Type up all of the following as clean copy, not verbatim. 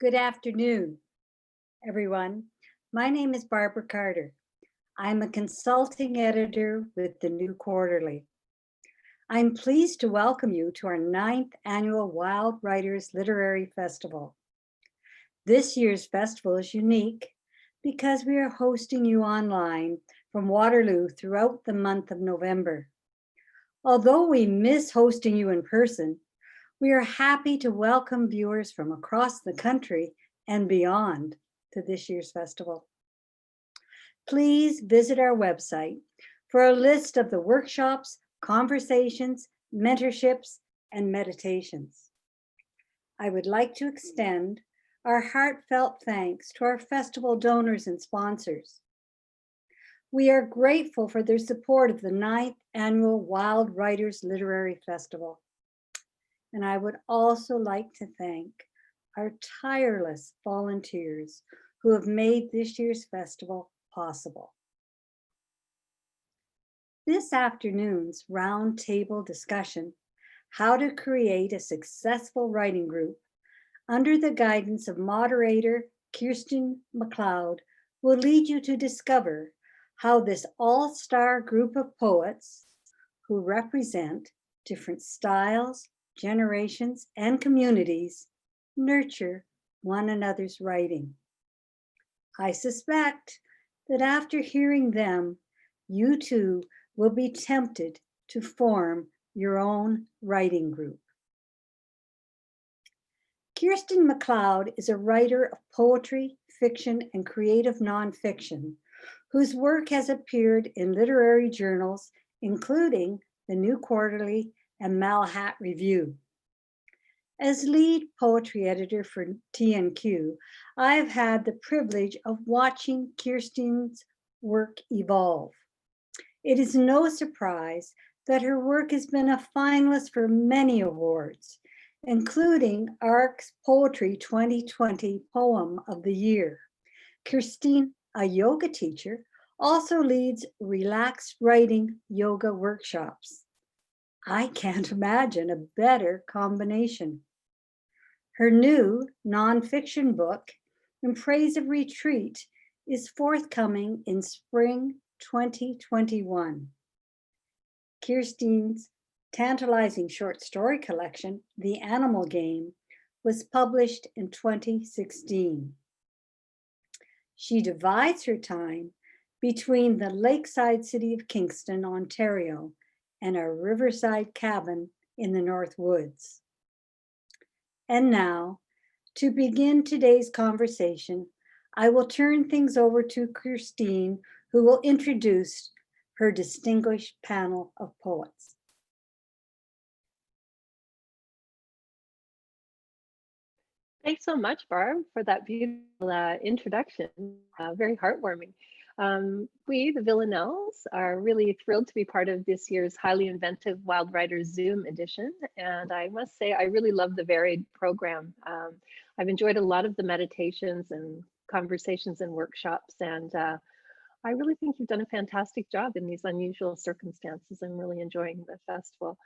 Good afternoon, everyone. My name is Barbara Carter. I'm a consulting editor with the New Quarterly. I'm pleased to welcome you to our 9th annual Wild Writers Literary Festival. This year's festival is unique because we are hosting you online from Waterloo throughout the month of November. Although we miss hosting you in person, we are happy to welcome viewers from across the country and beyond to this year's festival. Please visit our website for a list of the workshops, conversations, mentorships, and meditations. I would like to extend our heartfelt thanks to our festival donors and sponsors. We are grateful for their support of the 9th annual Wild Writers Literary Festival. And I would also like to thank our tireless volunteers who have made this year's festival possible. This afternoon's roundtable discussion, How to Create a Successful Writing Group, under the guidance of moderator Kirsteen MacLeod, will lead you to discover how this all-star group of poets who represent different styles, generations, and communities nurture one another's writing. I suspect that after hearing them, you too will be tempted to form your own writing group. Kirsteen MacLeod is a writer of poetry, fiction, and creative nonfiction, whose work has appeared in literary journals, including the New Quarterly and Malhat Review. As lead poetry editor for TNQ, I've had the privilege of watching Kirsteen's work evolve. It is no surprise that her work has been a finalist for many awards, including ARC's Poetry 2020 Poem of the Year. Kirsteen, a yoga teacher, also leads relaxed writing yoga workshops. I can't imagine a better combination. Her new nonfiction book, In Praise of Retreat, is forthcoming in spring 2021. Kirsteen's tantalizing short story collection, The Animal Game, was published in 2016. She divides her time between the lakeside city of Kingston, Ontario, and a riverside cabin in the North Woods. And now, to begin today's conversation, I will turn things over to Kirsteen, who will introduce her distinguished panel of poets. Thanks so much, Barb, for that beautiful introduction. Very heartwarming. We, the Villanelles, are really thrilled to be part of this year's highly inventive Wild Writers Zoom edition. And I must say, I really love the varied program. I've enjoyed a lot of the meditations and conversations and workshops. And I really think you've done a fantastic job in these unusual circumstances. I'm really enjoying the festival.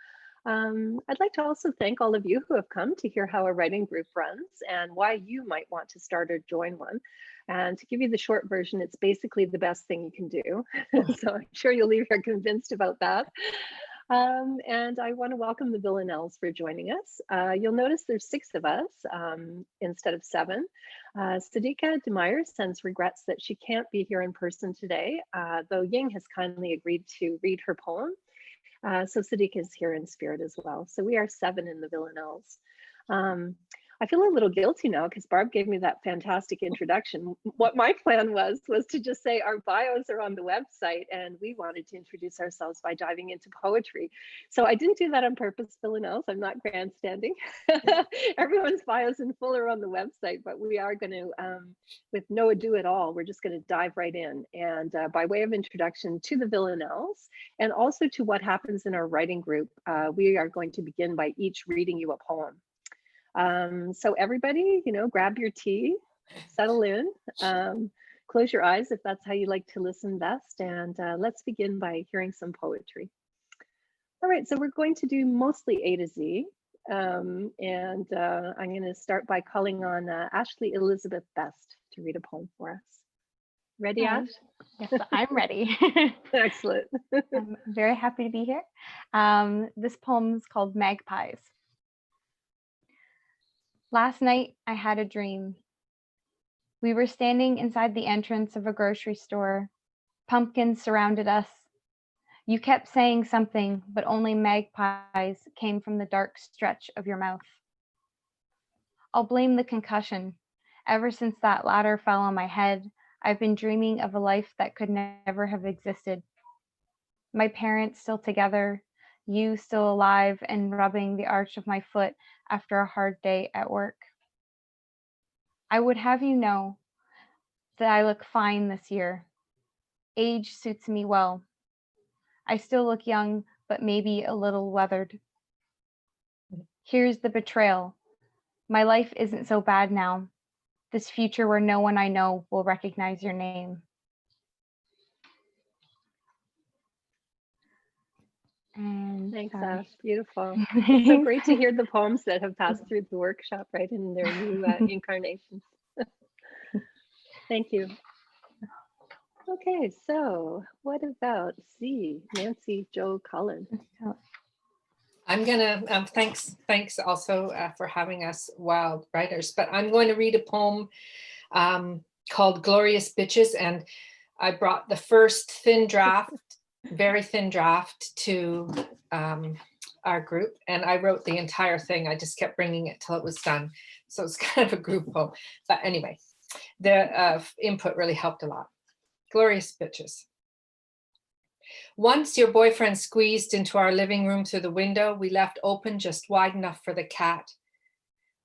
I'd like to also thank all of you who have come to hear how a writing group runs and why you might want to start or join one. And to give you the short version, it's basically the best thing you can do. So I'm sure you'll leave here convinced about that. And I want to welcome the Villanelles for joining us. You'll notice there's 6 of us instead of 7. Sadika De Meyer sends regrets that she can't be here in person today, though Ying has kindly agreed to read her poem. So Sadika is here in spirit as well. So we are 7 in the Villanelles. I feel a little guilty now because Barb gave me that fantastic introduction. What my plan was to just say our bios are on the website, and we wanted to introduce ourselves by diving into poetry. So I didn't do that on purpose, Villanelles. I'm not grandstanding. Everyone's bios in full are on the website, but we are going to, with no ado at all, we're just going to dive right in. And by way of introduction to the Villanelles, and also to what happens in our writing group, we are going to begin by each reading you a poem. So everybody, grab your tea, settle in, close your eyes if that's how you like to listen best, and let's begin by hearing some poetry. All right, so we're going to do mostly A to Z. I'm going to start by calling on Ashley Elizabeth Best to read a poem for us. Ready, Hi. Ash? Yes, I'm ready. Excellent. I'm very happy to be here. This poem is called Magpies. Last night, I had a dream. We were standing inside the entrance of a grocery store. Pumpkins surrounded us. You kept saying something, but only magpies came from the dark stretch of your mouth. I'll blame the concussion. Ever since that ladder fell on my head, I've been dreaming of a life that could never have existed. My parents still together, you still alive and rubbing the arch of my foot after a hard day at work. I would have you know that I look fine this year. Age suits me well. I still look young, but maybe a little weathered. Here's the betrayal. My life isn't so bad now. This future where no one I know will recognize your name. And Thanks, sorry. Ash. Beautiful. It's so great to hear the poems that have passed through the workshop, right, in their new incarnations. Thank you. Okay, so what about Nancy Jo Cullen? I'm gonna, thanks also for having us wild writers, but I'm going to read a poem called Glorious Bitches. And I brought the first thin draft, very thin draft to our group. And I wrote the entire thing. I just kept bringing it till it was done. So it's kind of a group poem. But anyway, the input really helped a lot. Glorious Bitches. Once your boyfriend squeezed into our living room through the window we left open just wide enough for the cat.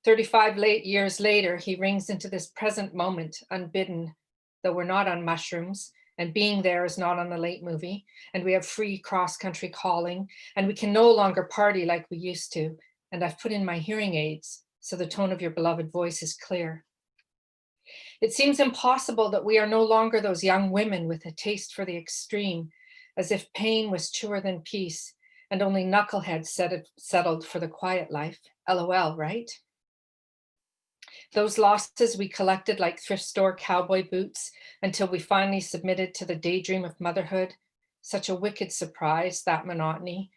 35 years later, he rings into this present moment unbidden, though we're not on mushrooms, and being there is not on the late movie, and we have free cross-country calling, and we can no longer party like we used to, and I've put in my hearing aids, so the tone of your beloved voice is clear. It seems impossible that we are no longer those young women with a taste for the extreme, as if pain was truer than peace, and only knuckleheads settled for the quiet life. LOL, right? Those losses we collected like thrift store cowboy boots until we finally submitted to the daydream of motherhood. Such a wicked surprise, that monotony.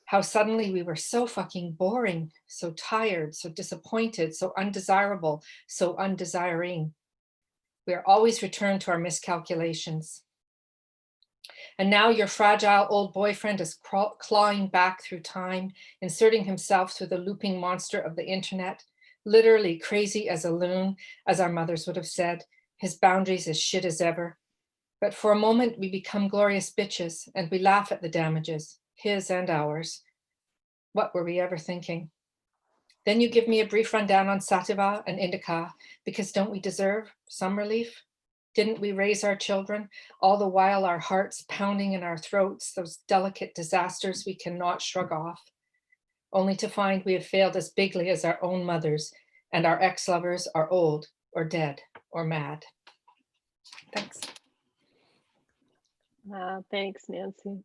How suddenly we were so fucking boring, so tired, so disappointed, so undesirable, so undesiring. We are always returned to our miscalculations. And now your fragile old boyfriend is clawing back through time, inserting himself through the looping monster of the internet, literally crazy as a loon, as our mothers would have said, his boundaries as shit as ever. But for a moment we become glorious bitches and we laugh at the damages, his and ours. What were we ever thinking? Then you give me a brief rundown on sativa and indica, because don't we deserve some relief? Didn't we raise our children, all the while our hearts pounding in our throats, those delicate disasters we cannot shrug off, only to find we have failed as bigly as our own mothers, and our ex-lovers are old or dead or mad. Thanks. Thanks, Nancy.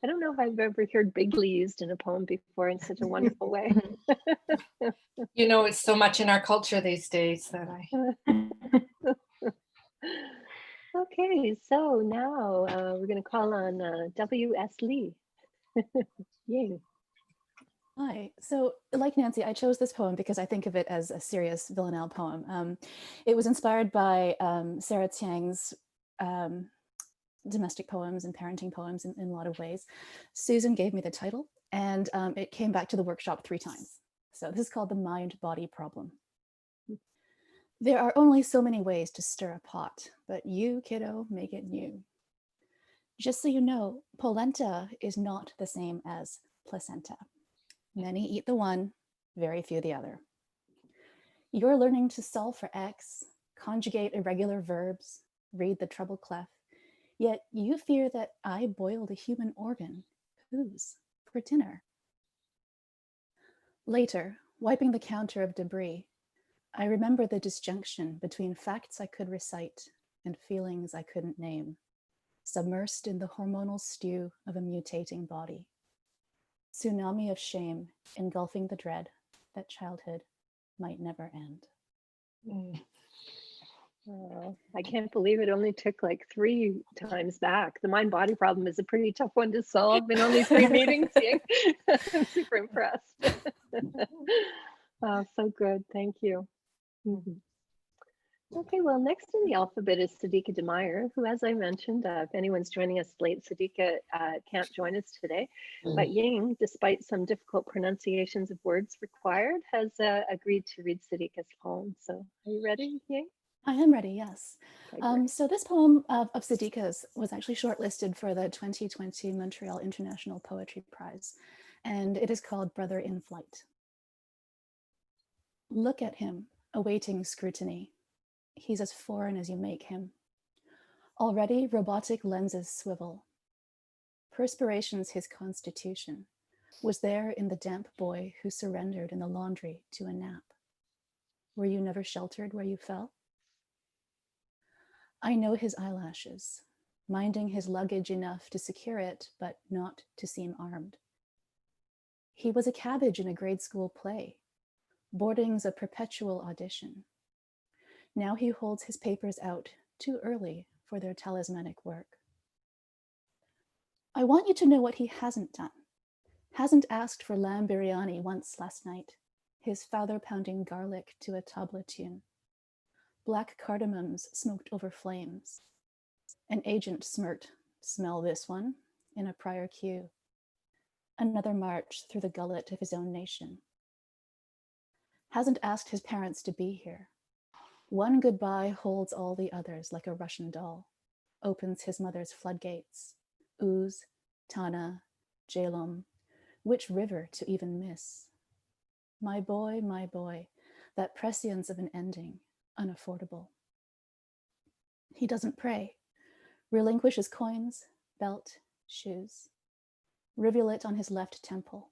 I don't know if I've ever heard bigly used in a poem before in such a wonderful way. You know, it's so much in our culture these days that Okay, so now we're going to call on W.S. Lee. Ying. Hi. So like Nancy, I chose this poem because I think of it as a serious villanelle poem. It was inspired by Sarah Tsiang's domestic poems and parenting poems in a lot of ways. Susan gave me the title and it came back to the workshop 3 times. So this is called The Mind-Body Problem. There are only so many ways to stir a pot, but you, kiddo, make it new. Just so you know, polenta is not the same as placenta. Many eat the one, very few the other. You're learning to solve for X, conjugate irregular verbs, read the treble clef, yet you fear that I boiled a human organ. Whose? For dinner. Later, wiping the counter of debris, I remember the disjunction between facts I could recite and feelings I couldn't name, submersed in the hormonal stew of a mutating body. tsunami of shame engulfing the dread that childhood might never end. Mm. Oh, I can't believe it only took like 3 times back. The mind-body problem is a pretty tough one to solve in only 3 meetings. Ying. I'm super impressed. Oh, so good. Thank you. Mhm. Okay, well, next in the alphabet is Sadika De Meyer, who, as I mentioned, if anyone's joining us late, Sadika can't join us today. But Ying, despite some difficult pronunciations of words required, has agreed to read Sadika's poem. So are you ready, Ying? I am ready, yes. Okay, So this poem of Sadika's was actually shortlisted for the 2020 Montreal International Poetry Prize, and it is called Brother in Flight. Look at him, awaiting scrutiny. He's as foreign as you make him. Already robotic lenses swivel. Perspiration's his constitution, was there in the damp boy who surrendered in the laundry to a nap. Were you never sheltered where you fell? I know his eyelashes, minding his luggage enough to secure it, but not to seem armed. He was a cabbage in a grade school play. Boarding's a perpetual audition. Now he holds his papers out too early for their talismanic work. I want you to know what he hasn't done. Hasn't asked for lamb biryani once last night, his father pounding garlic to a tabla tune. Black cardamoms smoked over flames. An agent smirked, smell this one, in a prior queue. Another march through the gullet of his own nation. Hasn't asked his parents to be here. One goodbye holds all the others like a Russian doll. Opens his mother's floodgates. Uz, Tana, Jalom. Which river to even miss? My boy, that prescience of an ending, unaffordable. He doesn't pray. Relinquishes coins, belt, shoes. Rivulet on his left temple.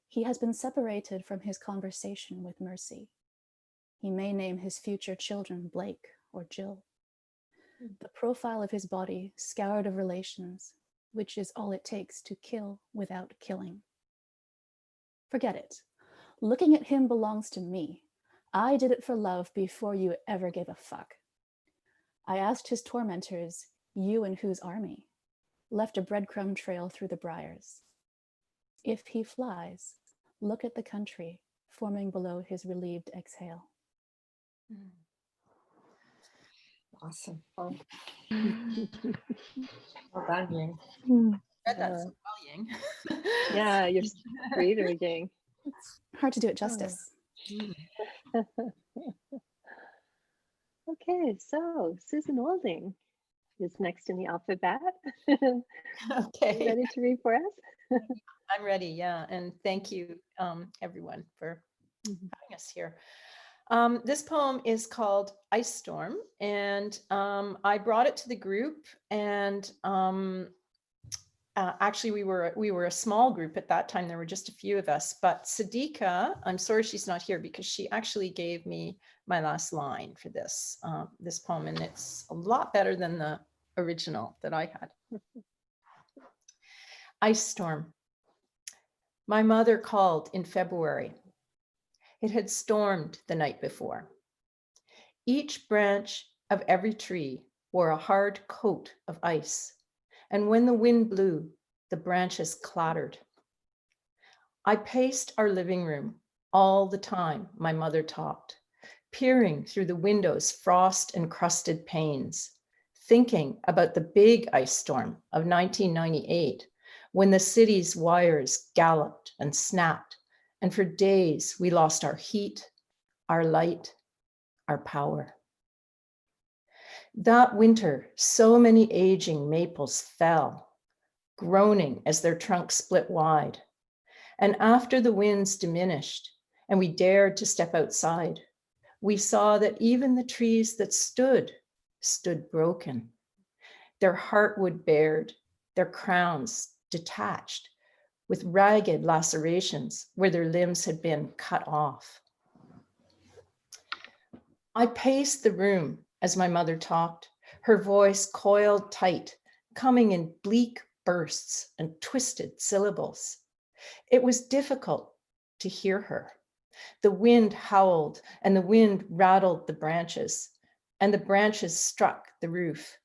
He has been separated from his conversation with mercy. He may name his future children Blake or Jill. The profile of his body scoured of relations, which is all it takes to kill without killing. Forget it. Looking at him belongs to me. I did it for love before you ever gave a fuck. I asked his tormentors, you in whose army? Left a breadcrumb trail through the briars. If he flies, look at the country forming below his relieved exhale. Awesome. Oh. Well done, Ying. Read that so well, Ying. Yeah, you're a reader, Ying. It's hard to do it justice. Okay, so Susan Olding is next in the alphabet. Okay. Ready to read for us? I'm ready, yeah. And thank you, everyone, for having us here. This poem is called Ice Storm, and I brought it to the group, and actually we were a small group at that time. There were just a few of us, but Sadika, I'm sorry she's not here because she actually gave me my last line for this poem, and it's a lot better than the original that I had. Ice Storm. My mother called in February. It had stormed the night before. Each branch of every tree wore a hard coat of ice, and when the wind blew, the branches clattered. I paced our living room all the time my mother talked, peering through the window's frost-encrusted panes, thinking about the big ice storm of 1998, when the city's wires galloped and snapped, and for days we lost our heat, our light, our power. That winter, so many aging maples fell, groaning as their trunks split wide. And after the winds diminished and we dared to step outside, we saw that even the trees that stood broken, their heartwood bared, their crowns detached, with ragged lacerations where their limbs had been cut off. I paced the room as my mother talked, her voice coiled tight, coming in bleak bursts and twisted syllables. It was difficult to hear her. The wind howled and the wind rattled the branches and the branches struck the roof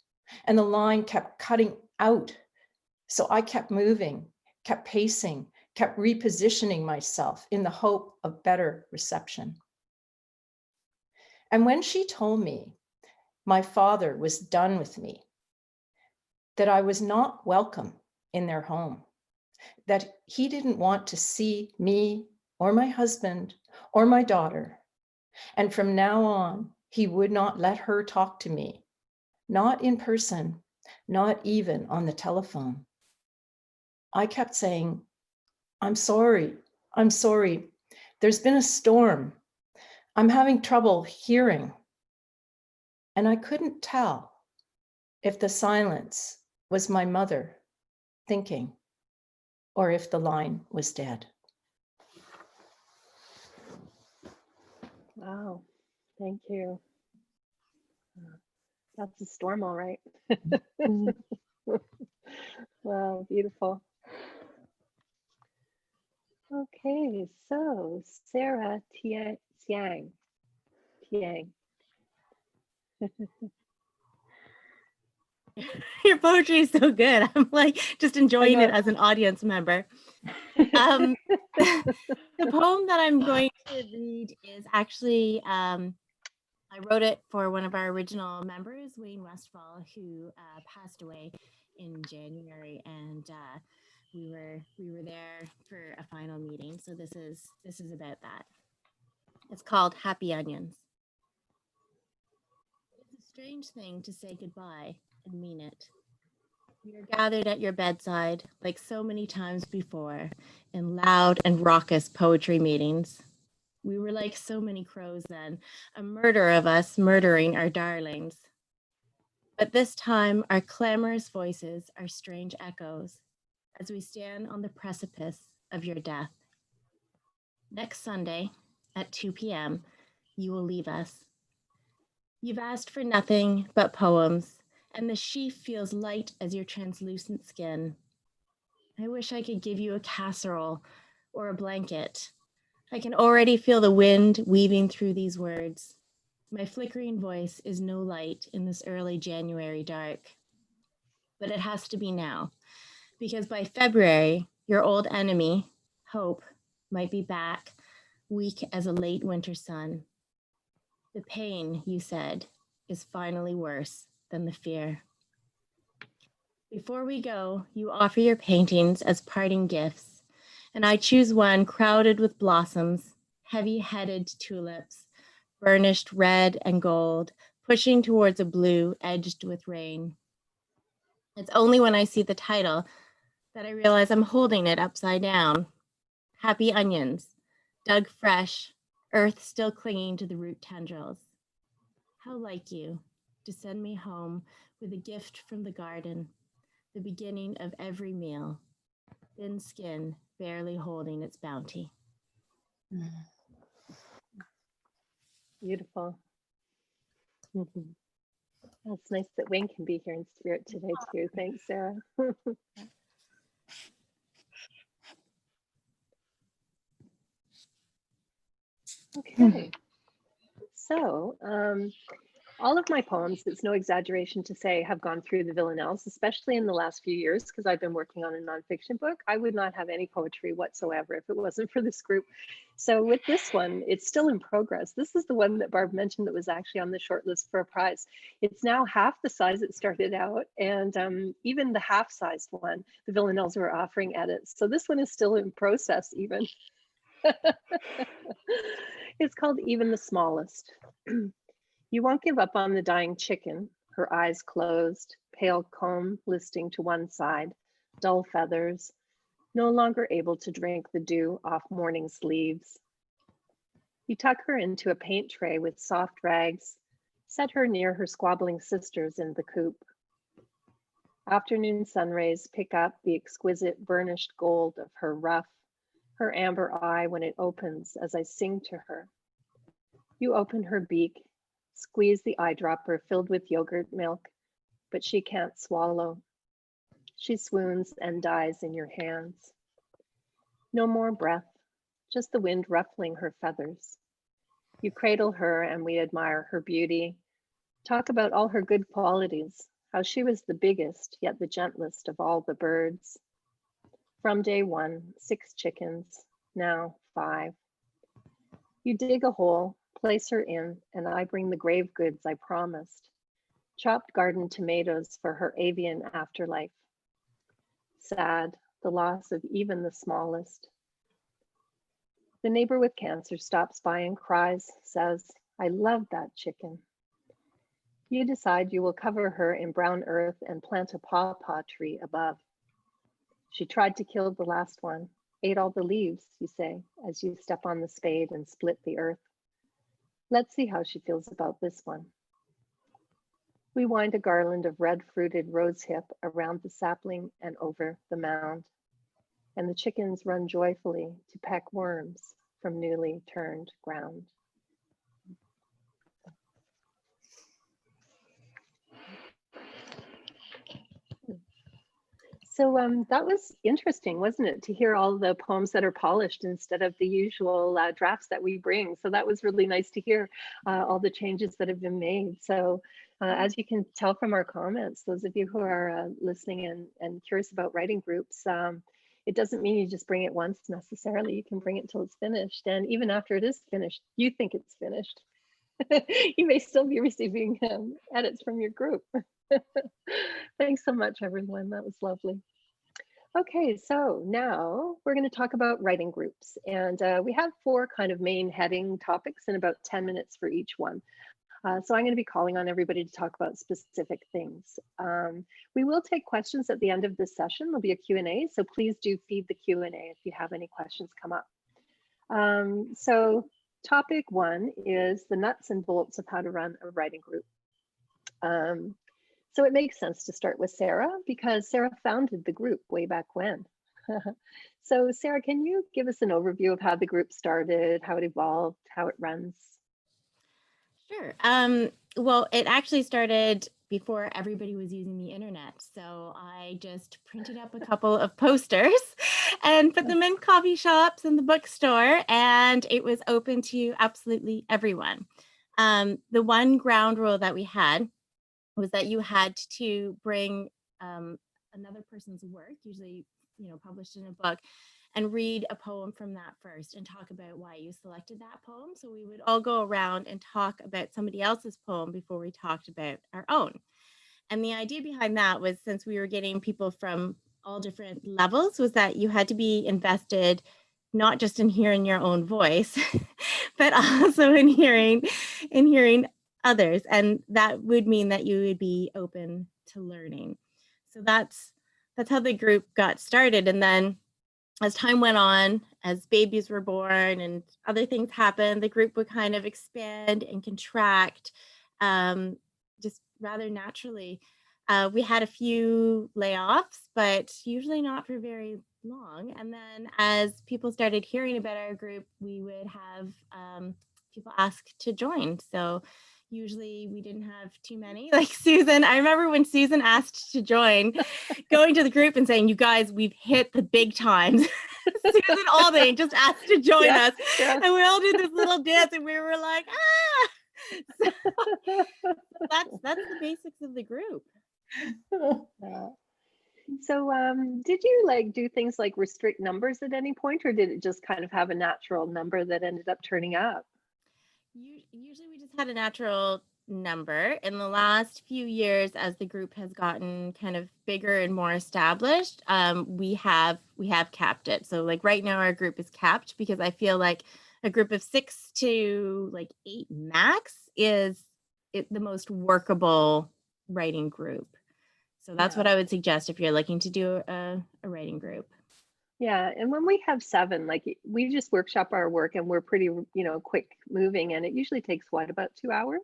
and the line kept cutting out. So I kept moving, kept pacing, kept repositioning myself in the hope of better reception. And when she told me my father was done with me, that I was not welcome in their home, that he didn't want to see me or my husband or my daughter, and from now on, he would not let her talk to me, not in person, not even on the telephone. I kept saying, I'm sorry. There's been a storm. I'm having trouble hearing. And I couldn't tell if the silence was my mother thinking or if the line was dead. Wow, thank you. That's a storm, all right. Wow, beautiful. Okay, so Sarah Tsiang. Your poetry is so good. I'm like just enjoying know. it as an audience member. The poem that I'm going to read is actually, I wrote it for one of our original members, Wayne Westfall, who passed away in January, and we were there for a final meeting. So this is about that. It's called Happy Onions. It's a strange thing to say goodbye and mean it. We are gathered at your bedside, like so many times before, in loud and raucous poetry meetings. We were like so many crows then, a murder of us murdering our darlings. But this time, our clamorous voices are strange echoes as we stand on the precipice of your death. Next Sunday at 2 p.m., you will leave us. You've asked for nothing but poems, and the sheaf feels light as your translucent skin. I wish I could give you a casserole or a blanket. I can already feel the wind weaving through these words. My flickering voice is no light in this early January dark. But it has to be now, because by February, your old enemy, hope, might be back, weak as a late winter sun. The pain, you said, is finally worse than the fear. Before we go, you offer your paintings as parting gifts, and I choose one crowded with blossoms, heavy-headed tulips, burnished red and gold, pushing towards a blue edged with rain. It's only when I see the title that I realize I'm holding it upside down. Happy Onions, dug fresh, earth still clinging to the root tendrils. How like you to send me home with a gift from the garden, the beginning of every meal, thin skin barely holding its bounty. Beautiful. It's nice that Wayne can be here in spirit today too. Thanks, Sarah. Okay, so all of my poems, it's no exaggeration to say, have gone through the villanelles, especially in the last few years, because I've been working on a nonfiction book. I would not have any poetry whatsoever if it wasn't for this group. So with this one, it's still in progress. This is the one that Barb mentioned that was actually on the short list for a prize. It's now half the size it started out, and even the half-sized one, the villanelles were offering edits. So this one is still in process even. It's called Even the Smallest. You won't give up on the dying chicken, her eyes closed, pale comb listing to one side, dull feathers, no longer able to drink the dew off morning's leaves. You tuck her into a paint tray with soft rags, set her near her squabbling sisters in the coop. Afternoon sun rays pick up the exquisite burnished gold of her ruff, her amber eye when it opens as I sing to her. You open her beak, squeeze the eyedropper filled with yogurt milk, but she can't swallow. She swoons and dies in your hands. No more breath, just the wind ruffling her feathers. You cradle her and we admire her beauty, talk about all her good qualities, how she was the biggest, yet the gentlest of all the birds. From day one, 6 chickens, now 5. You dig a hole, place her in, and I bring the grave goods I promised. Chopped garden tomatoes for her avian afterlife. Sad, the loss of even the smallest. The neighbor with cancer stops by and cries, says, I love that chicken. You decide you will cover her in brown earth and plant a pawpaw tree above. She tried to kill the last one, ate all the leaves, you say, as you step on the spade and split the earth. Let's see how she feels about this one. We wind a garland of red-fruited rosehip around the sapling and over the mound, and the chickens run joyfully to peck worms from newly turned ground. So that was interesting, wasn't it, to hear all the poems that are polished instead of the usual drafts that we bring. So that was really nice to hear all the changes that have been made. So as you can tell from our comments, those of you who are listening and curious about writing groups, it doesn't mean you just bring it once necessarily. You can bring it until it's finished. And even after it is finished, you think it's finished. You may still be receiving edits from your group. Thanks so much, everyone. That was lovely. Okay, so now we're going to talk about writing groups. And we have 4 kind of main heading topics and about 10 minutes for each one. So I'm going to be calling on everybody to talk about specific things. We will take questions at the end of this session. There'll be a Q&A, so please do feed the Q&A if you have any questions come up. So topic 1 is the nuts and bolts of how to run a writing group. So it makes sense to start with Sarah because Sarah founded the group way back when. So Sarah, can you give us an overview of how the group started, how it evolved, how it runs? Sure. Well, it actually started before everybody was using the internet. So I just printed up a couple of posters and put them in coffee shops and the bookstore, and it was open to absolutely everyone. The one ground rule that we had was that you had to bring another person's work, usually, published in a book, and read a poem from that first and talk about why you selected that poem. So we would all go around and talk about somebody else's poem before we talked about our own. And the idea behind that was, since we were getting people from all different levels, was that you had to be invested not just in hearing your own voice, but also in hearing others. And that would mean that you would be open to learning. So that's how the group got started. And then as time went on, as babies were born and other things happened, the group would kind of expand and contract just rather naturally. We had a few layoffs, but usually not for very long. And then as people started hearing about our group, we would have people ask to join. So usually we didn't have too many. Like Susan, I remember when Susan asked to join, going to the group and saying, you guys, we've hit the big times. Susan Alding just asked to join us. Yeah. And we all did this little dance and we were like, ah. So that's the basics of the group. So did you do things like restrict numbers at any point, or did it just kind of have a natural number that ended up turning up? Usually we just had a natural number. In the last few years, as the group has gotten kind of bigger and more established, we have capped it. So right now our group is capped because I feel like a group of 6 to 8 max is the most workable writing group. So that's what I would suggest if you're looking to do a writing group. Yeah, and when we have 7, we just workshop our work and we're pretty, quick moving, and it usually takes about 2 hours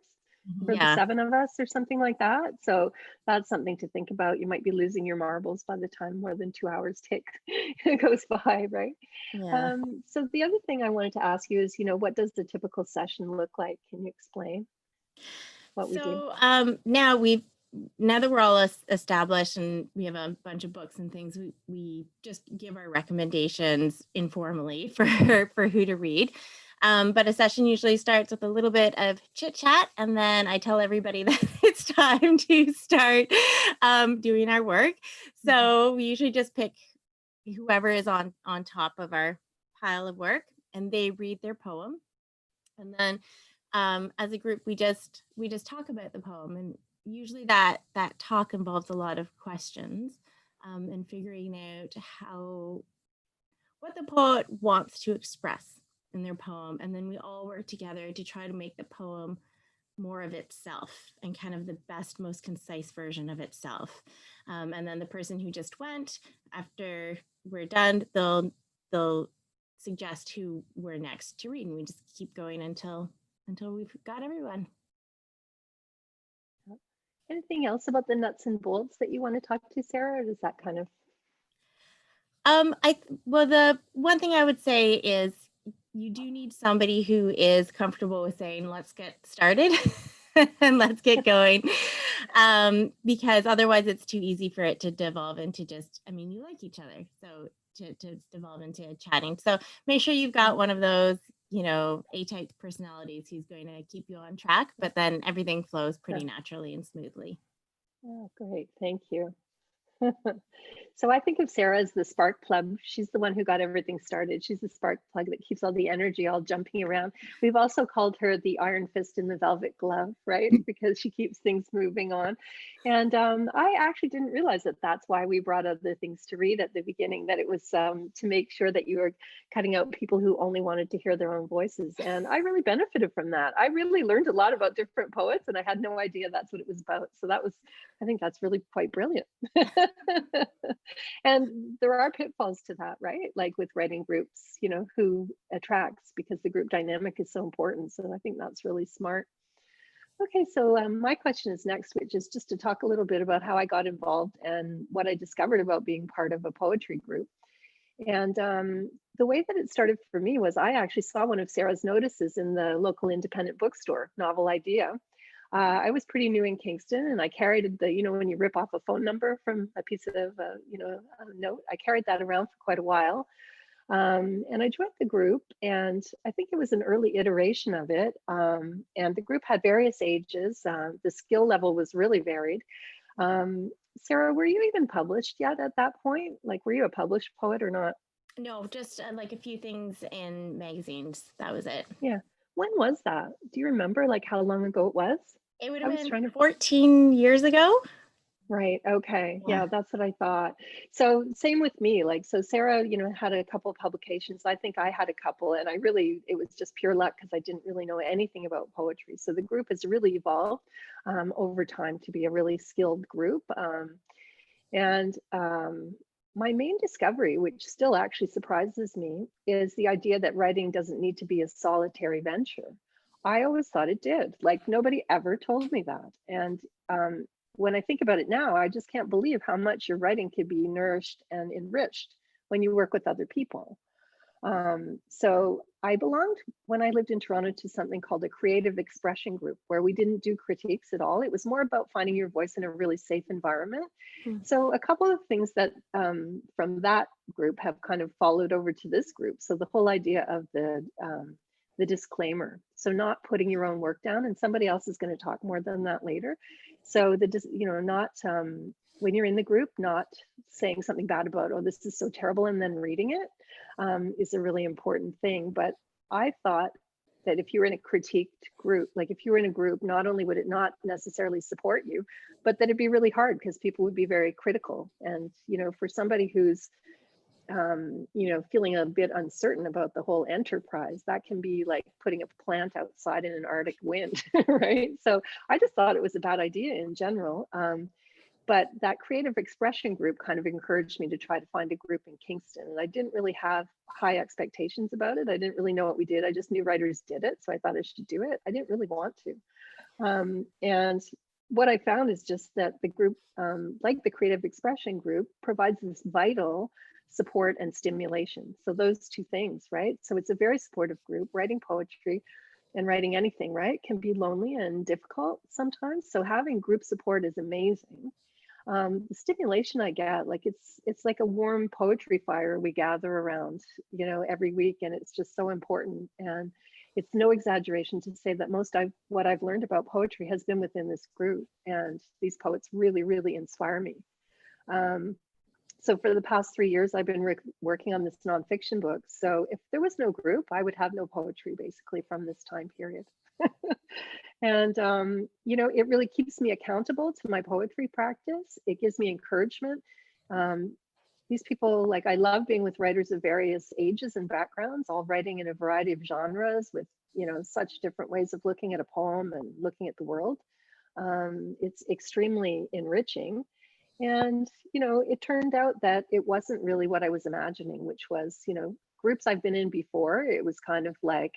for the 7 of us or something like that. So that's something to think about. You might be losing your marbles by the time more than 2 hours goes by, right? Yeah. So the other thing I wanted to ask you is, what does the typical session look like? Can you explain what we do? So now now that we're all established and we have a bunch of books and things, we just give our recommendations informally for who to read. But a session usually starts with a little bit of chit chat, and then I tell everybody that it's time to start doing our work. So we usually just pick whoever is on top of our pile of work, and they read their poem. And then as a group, we just talk about the poem, and usually that talk involves a lot of questions and figuring out what the poet wants to express in their poem. And then we all work together to try to make the poem more of itself and kind of the best, most concise version of itself. And then the person who just went, after we're done, they'll suggest who we're next to read, and we just keep going until we've got everyone. Anything else about the nuts and bolts that you want to talk to, Sarah, or does that kind of? Well, the one thing I would say is you do need somebody who is comfortable with saying, let's get started and let's get going. Because otherwise it's too easy for it to devolve into just, I mean, you like each other. So to devolve into chatting. So make sure you've got one of those, A-type personalities who's going to keep you on track, but then everything flows pretty naturally and smoothly. Oh, great. Thank you. So I think of Sarah as the spark plug. She's the one who got everything started. She's the spark plug that keeps all the energy all jumping around. We've also called her the iron fist in the velvet glove, right? Because she keeps things moving on. And I actually didn't realize that that's why we brought other things to read at the beginning, that it was to make sure that you were cutting out people who only wanted to hear their own voices. And I really benefited from that. I really learned a lot about different poets, and I had no idea that's what it was about. So I think that's really quite brilliant. And there are pitfalls to that, right? Like with writing groups, who attracts, because the group dynamic is so important. So I think that's really smart. Okay, so my question is next, which is just to talk a little bit about how I got involved and what I discovered about being part of a poetry group. And the way that it started for me was I actually saw one of Sarah's notices in the local independent bookstore, Novel Idea. I was pretty new in Kingston, and I carried the, when you rip off a phone number from a piece of, a note, I carried that around for quite a while. And I joined the group, and I think it was an early iteration of it. And the group had various ages. The skill level was really varied. Sarah, were you even published yet at that point? Like, were you a published poet or not? No, just like a few things in magazines. That was it. Yeah. When was that? Do you remember, like, how long ago it was? It would have been 14 years ago. Right. Okay. Yeah, that's what I thought. So same with me. Like, so Sarah, had a couple of publications. I think I had a couple, and it was just pure luck because I didn't really know anything about poetry. So the group has really evolved over time to be a really skilled group. My main discovery, which still actually surprises me, is the idea that writing doesn't need to be a solitary venture. I always thought it did. Like, nobody ever told me that. And when I think about it now, I just can't believe how much your writing could be nourished and enriched when you work with other people. So I belonged, when I lived in Toronto, to something called a creative expression group, where we didn't do critiques at all. It was more about finding your voice in a really safe environment. So a couple of things that from that group have kind of followed over to this group. So the whole idea of the disclaimer. So not putting your own work down, and somebody else is going to talk more than that later. So not when you're in the group, not saying something bad about, oh, this is so terrible, and then reading it is a really important thing. But I thought that if you were in a critiqued group, like if you were in a group, not only would it not necessarily support you, but that it'd be really hard because people would be very critical. And, for somebody who's, feeling a bit uncertain about the whole enterprise, that can be like putting a plant outside in an Arctic wind, right? So I just thought it was a bad idea in general. But that creative expression group kind of encouraged me to try to find a group in Kingston. And I didn't really have high expectations about it. I didn't really know what we did. I just knew writers did it. So I thought I should do it. I didn't really want to. And what I found is just that the group, like the creative expression group, provides this vital support and stimulation. So those two things, right? So it's a very supportive group, writing poetry, and writing anything, right, can be lonely and difficult sometimes. So having group support is amazing. The stimulation I get, like it's like a warm poetry fire we gather around, you know, every week, and it's just so important. And it's no exaggeration to say that what I've learned about poetry has been within this group, and these poets really, really inspire me. So for the past 3 years, I've been working on this nonfiction book. So if there was no group, I would have no poetry basically from this time period. And, you know, it really keeps me accountable to my poetry practice. It gives me encouragement. These people, like, I love being with writers of various ages and backgrounds, all writing in a variety of genres with, you know, such different ways of looking at a poem and looking at the world. It's extremely enriching. And, you know, it turned out that it wasn't really what I was imagining, which was, you know, groups I've been in before. It was kind of like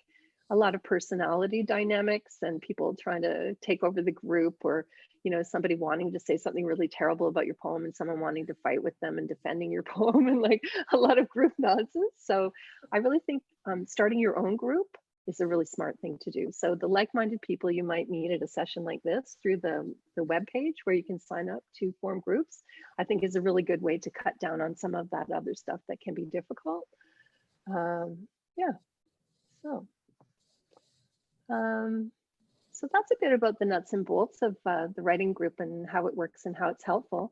a lot of personality dynamics and people trying to take over the group, or, you know, somebody wanting to say something really terrible about your poem and someone wanting to fight with them and defending your poem, and like a lot of group nonsense. So I really think starting your own group is a really smart thing to do. So the like-minded people you might meet at a session like this through the webpage where you can sign up to form groups, I think is a really good way to cut down on some of that other stuff that can be difficult. Yeah, so that's a bit about the nuts and bolts of the writing group and how it works and how it's helpful.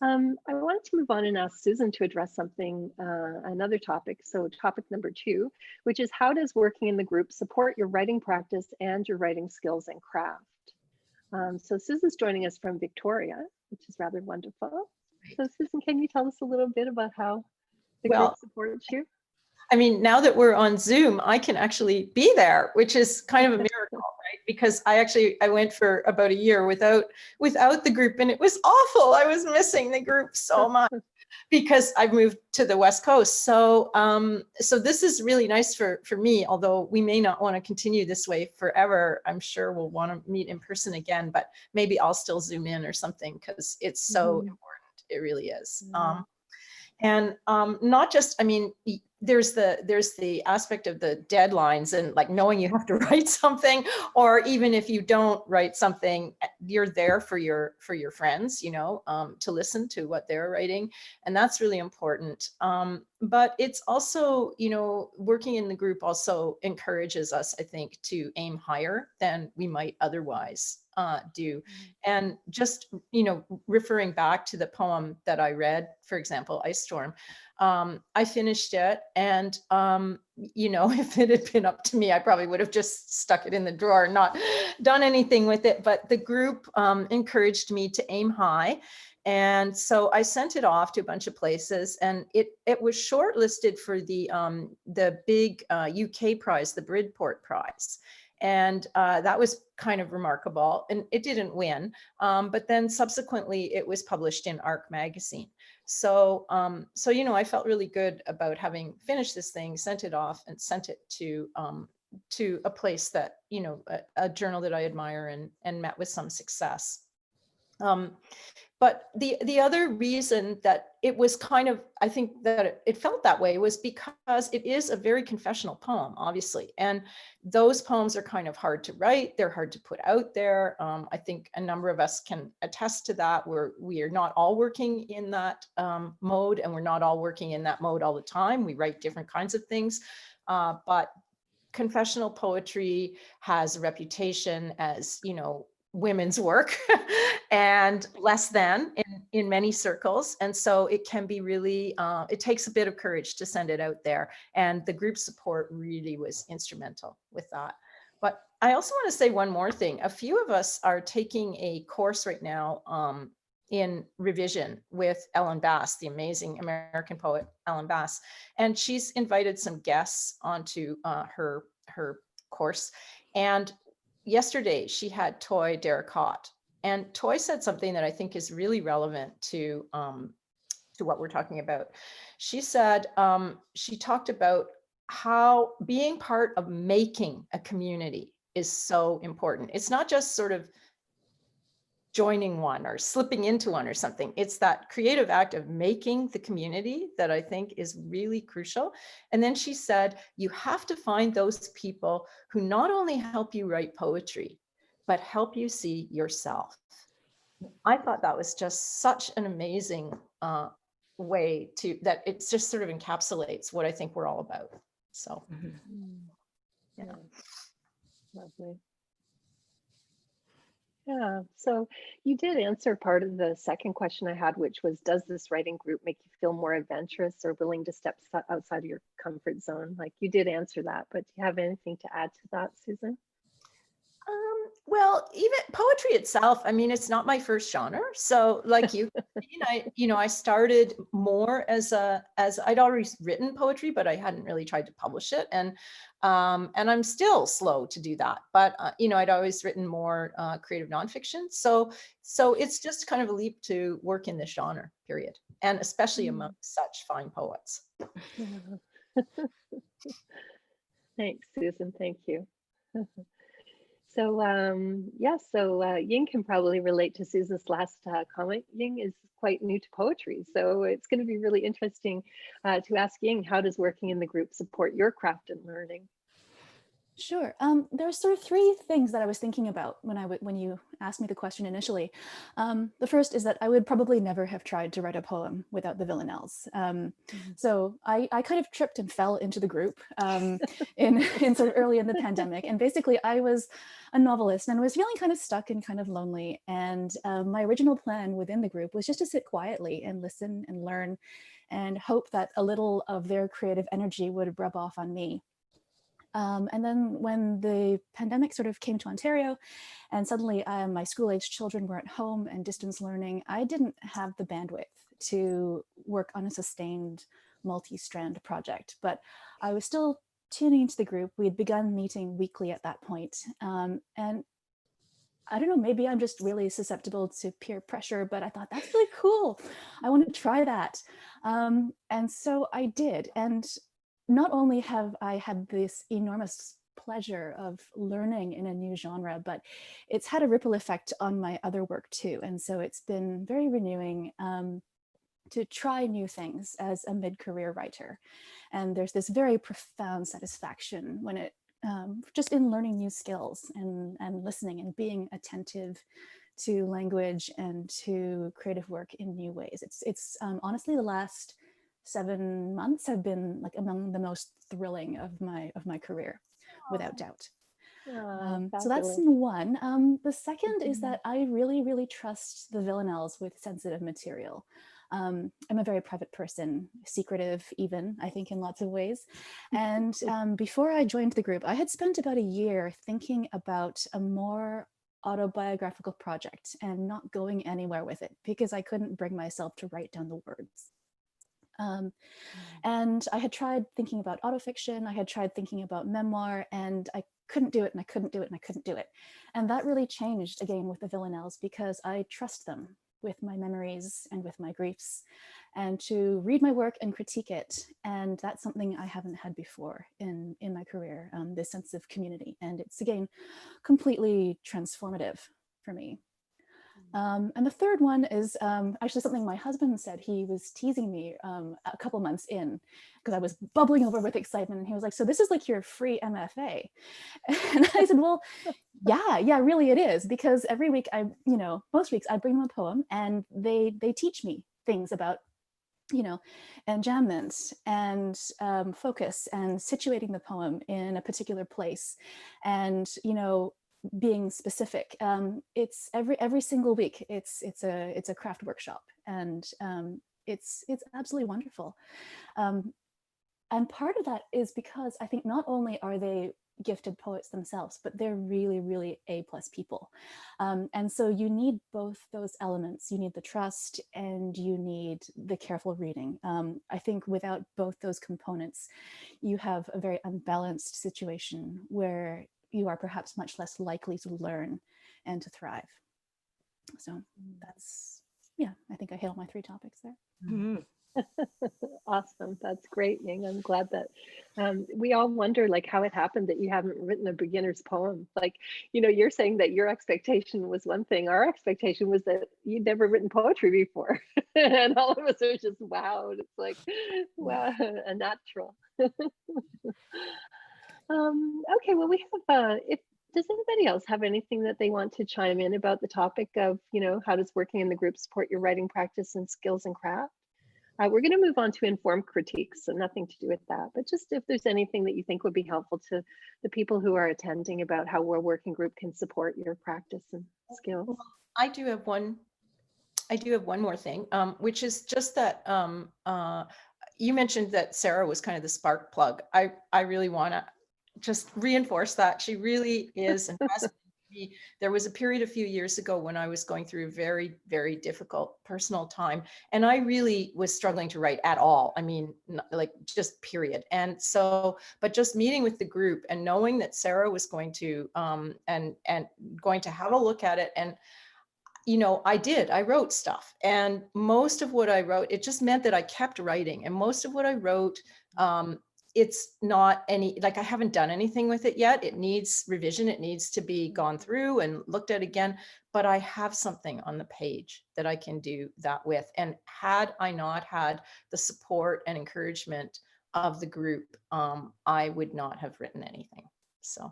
I wanted to move on and ask Susan to address something, another topic. So topic number 2, which is how does working in the group support your writing practice and your writing skills and craft? So Susan's joining us from Victoria, which is rather wonderful. So Susan, can you tell us a little bit about how the group supports you? I mean, now that we're on Zoom, I can actually be there, which is kind of a miracle, right? Because I went for about a year without the group, and it was awful. I was missing the group so much because I've moved to the West Coast. So so this is really nice for me, although we may not want to continue this way forever. I'm sure we'll want to meet in person again, but maybe I'll still Zoom in or something because it's so important. It really is. And not just, I mean, there's the aspect of the deadlines and like knowing you have to write something, or even if you don't write something, you're there for your friends, you know, to listen to what they're writing. And that's really important. But it's also, you know, working in the group also encourages us, I think, to aim higher than we might otherwise do. And just, you know, referring back to the poem that I read, for example, Ice Storm, I finished it, and you know, if it had been up to me, I probably would have just stuck it in the drawer and not done anything with it. But the group encouraged me to aim high. And so I sent it off to a bunch of places, and it was shortlisted for the big UK prize, the Bridport Prize. And that was kind of remarkable, and it didn't win. But then subsequently it was published in Arc magazine. So, so, you know, I felt really good about having finished this thing, sent it off, and sent it to a place that, you know, a journal that I admire, and met with some success. But the other reason that it was kind of, I think that it felt that way was because it is a very confessional poem, obviously. And those poems are kind of hard to write. They're hard to put out there. I think a number of us can attest to that. We are not all working in that mode, and we're not all working in that mode all the time. We write different kinds of things. But confessional poetry has a reputation as, you know, women's work and less than in many circles. And so it can be really, it takes a bit of courage to send it out there. And the group support really was instrumental with that. But I also want to say one more thing. A few of us are taking a course right now in revision with Ellen Bass, the amazing American poet Ellen Bass. And she's invited some guests onto her course. And yesterday she had Toy Derricott, and Toy said something that I think is really relevant to what we're talking about. She said, she talked about how being part of making a community is so important. It's not just sort of joining one or slipping into one or something. It's that creative act of making the community that I think is really crucial. And then she said, you have to find those people who not only help you write poetry, but help you see yourself. I thought that was just such an amazing way to, that it just sort of encapsulates what I think we're all about. So, yeah. Lovely. Yeah, so you did answer part of the second question I had, which was, does this writing group make you feel more adventurous or willing to step outside of your comfort zone? Like, you did answer that, but do you have anything to add to that, Susan? Well, even poetry itself, I mean, it's not my first genre. So like you, I started more as I'd already written poetry, but I hadn't really tried to publish it. And I'm still slow to do that. But, I'd always written more creative nonfiction. So it's just kind of a leap to work in this genre, period. And especially among such fine poets. Thanks, Susan. Thank you. So Ying can probably relate to Susan's last comment. Ying is quite new to poetry, so it's going to be really interesting to ask Ying, how does working in the group support your craft and learning? Sure. There are sort of three things that I was thinking about when you asked me the question initially. The first is that I would probably never have tried to write a poem without the Villanelles. So I kind of tripped and fell into the group in sort of early in the pandemic. And basically I was a novelist and was feeling kind of stuck and kind of lonely. And my original plan within the group was just to sit quietly and listen and learn and hope that a little of their creative energy would rub off on me. And then when the pandemic sort of came to Ontario and suddenly my school-age children were at home and distance learning, I didn't have the bandwidth to work on a sustained multi-strand project, but I was still tuning into the group. We had begun meeting weekly at that point. And I don't know, maybe I'm just really susceptible to peer pressure, but I thought that's really cool. I want to try that. And so I did. And not only have I had this enormous pleasure of learning in a new genre, but it's had a ripple effect on my other work too. And so it's been very renewing to try new things as a mid-career writer. And there's this very profound satisfaction when it just in learning new skills and listening and being attentive to language and to creative work in new ways. It's honestly the last 7 months have been like among the most thrilling of my career, without doubt. So that's one. The second is that I really, really trust the Villanelles with sensitive material. I'm a very private person, secretive even, I think, in lots of ways. And before I joined the group, I had spent about a year thinking about a more autobiographical project and not going anywhere with it because I couldn't bring myself to write down the words. And I had tried thinking about autofiction, I had tried thinking about memoir, and I couldn't do it, and I couldn't do it, and I couldn't do it. And that really changed again with the Villanelles because I trust them with my memories and with my griefs, and to read my work and critique it. And that's something I haven't had before in my career, this sense of community. And it's again, completely transformative for me. And the third one is actually something my husband said. He was teasing me a couple months in because I was bubbling over with excitement. And he was like, so this is like your free MFA. And I said, well, yeah, really it is. Because every week most weeks I bring them a poem and they teach me things about, enjambment and focus and situating the poem in a particular place. And, being specific. It's every single week. It's a craft workshop, and it's absolutely wonderful. And part of that is because I think not only are they gifted poets themselves, but they're really, really A+ people. And so you need both those elements. You need the trust and you need the careful reading. I think without both those components, you have a very unbalanced situation where you are perhaps much less likely to learn and to thrive. So that's, I think I hit all my 3 topics there. Awesome. That's great, Ying. I'm glad that we all wonder like how it happened that you haven't written a beginner's poem. Like, you're saying that your expectation was one thing. Our expectation was that you'd never written poetry before. And all of us are just wowed. It's like, wow, a natural. Okay, well, we have, does anybody else have anything that they want to chime in about the topic of, how does working in the group support your writing practice and skills and craft? We're going to move on to informed critiques, so nothing to do with that, but just if there's anything that you think would be helpful to the people who are attending about how a working group can support your practice and skills. Well, I do have one more thing, which is just that you mentioned that Sarah was kind of the spark plug. I really want to just reinforce that. She really is and has been. There was a period a few years ago when I was going through a very, very difficult personal time, and I really was struggling to write at all. I mean, like just period. And so, but just meeting with the group and knowing that Sarah was going to and going to have a look at it, and I wrote stuff, and most of what I wrote, it just meant that I kept writing, and most of what I wrote, it's not like I haven't done anything with it yet. It needs revision. It needs to be gone through and looked at again, but I have something on the page that I can do that with. And had I not had the support and encouragement of the group, I would not have written anything. So.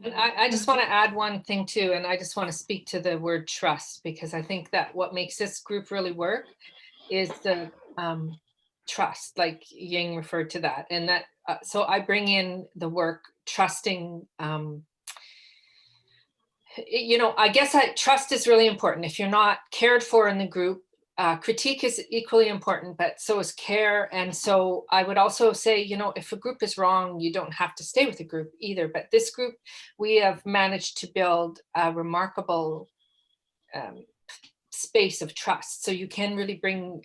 And I just want to add one thing too, and I just want to speak to the word trust, because I think that what makes this group really work is the trust, like Ying referred to that. And that, so I bring in the work trusting, I guess trust is really important. If you're not cared for in the group, critique is equally important, but so is care. And so I would also say, if a group is wrong, you don't have to stay with the group either. But this group, we have managed to build a remarkable space of trust. So you can really bring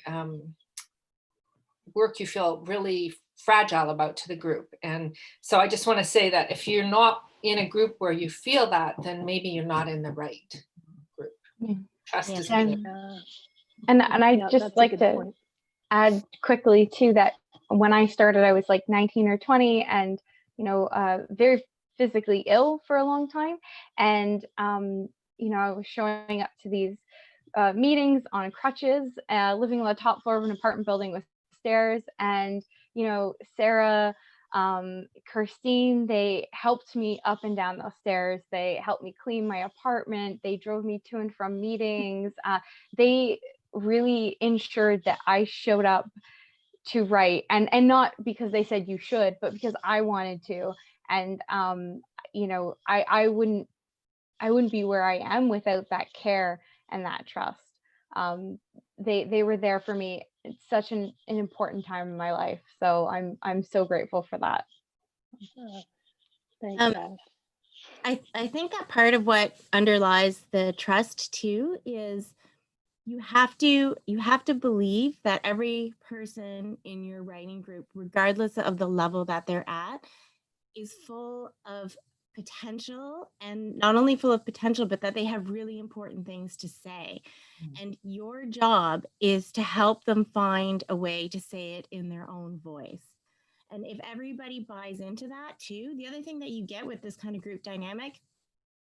work you feel really fragile about to the group. And so I just want to say that if you're not in a group where you feel that, then maybe you're not in the right group. Trust is really And I just like to add quickly too that when I started, I was like 19 or 20 and, very physically ill for a long time. And, I was showing up to these meetings on crutches, living on the top floor of an apartment building with stairs. And, Sarah, Kirsteen, they helped me up and down those stairs. They helped me clean my apartment. They drove me to and from meetings. They really ensured that I showed up to write, and not because they said you should, but because I wanted to. And I wouldn't be where I am without that care and that trust. They were there for me at such an important time in my life. So I'm so grateful for that. Thanks, Ash. I think that part of what underlies the trust too is you have to believe that every person in your writing group, regardless of the level that they're at, is full of potential, and not only full of potential, but that they have really important things to say. And your job is to help them find a way to say it in their own voice. And if everybody buys into that too, the other thing that you get with this kind of group dynamic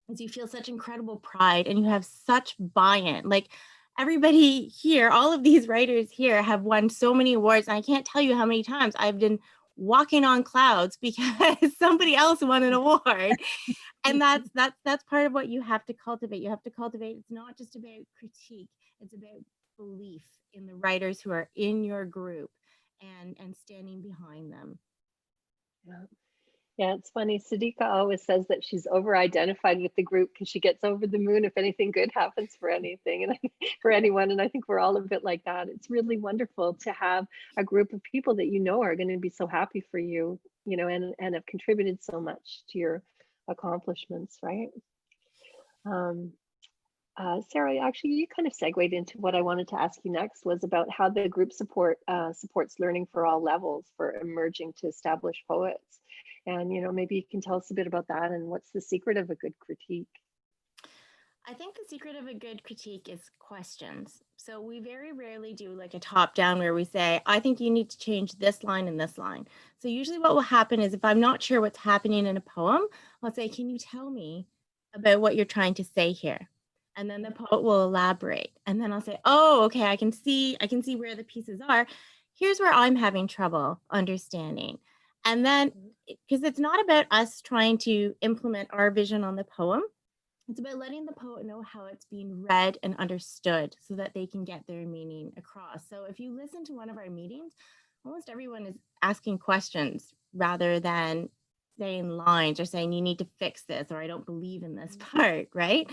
is you feel such incredible pride and you have such buy-in. Like everybody here, all of these writers here have won so many awards. And I can't tell you how many times I've been walking on clouds because somebody else won an award. And that's part of what you have to cultivate. You have to cultivate. It's not just about critique. It's about belief in the writers who are in your group and standing behind them. Yeah, it's funny. Sadika always says that she's over-identified with the group because she gets over the moon if anything good happens for anything and for anyone. And I think we're all a bit like that. It's really wonderful to have a group of people that are going to be so happy for you, and have contributed so much to your accomplishments, right? Sarah, actually, you kind of segued into what I wanted to ask you next, was about how the group supports learning for all levels for emerging to established poets. And, maybe you can tell us a bit about that and what's the secret of a good critique? I think the secret of a good critique is questions. So we very rarely do like a top down where we say, I think you need to change this line and this line. So usually what will happen is if I'm not sure what's happening in a poem, I'll say, can you tell me about what you're trying to say here? And then the poet will elaborate. And then I'll say, oh, okay, I can see where the pieces are. Here's where I'm having trouble understanding. And then, because it's not about us trying to implement our vision on the poem, it's about letting the poet know how it's being read and understood so that they can get their meaning across. So if you listen to one of our meetings, almost everyone is asking questions rather than saying lines or saying you need to fix this or I don't believe in this part, right?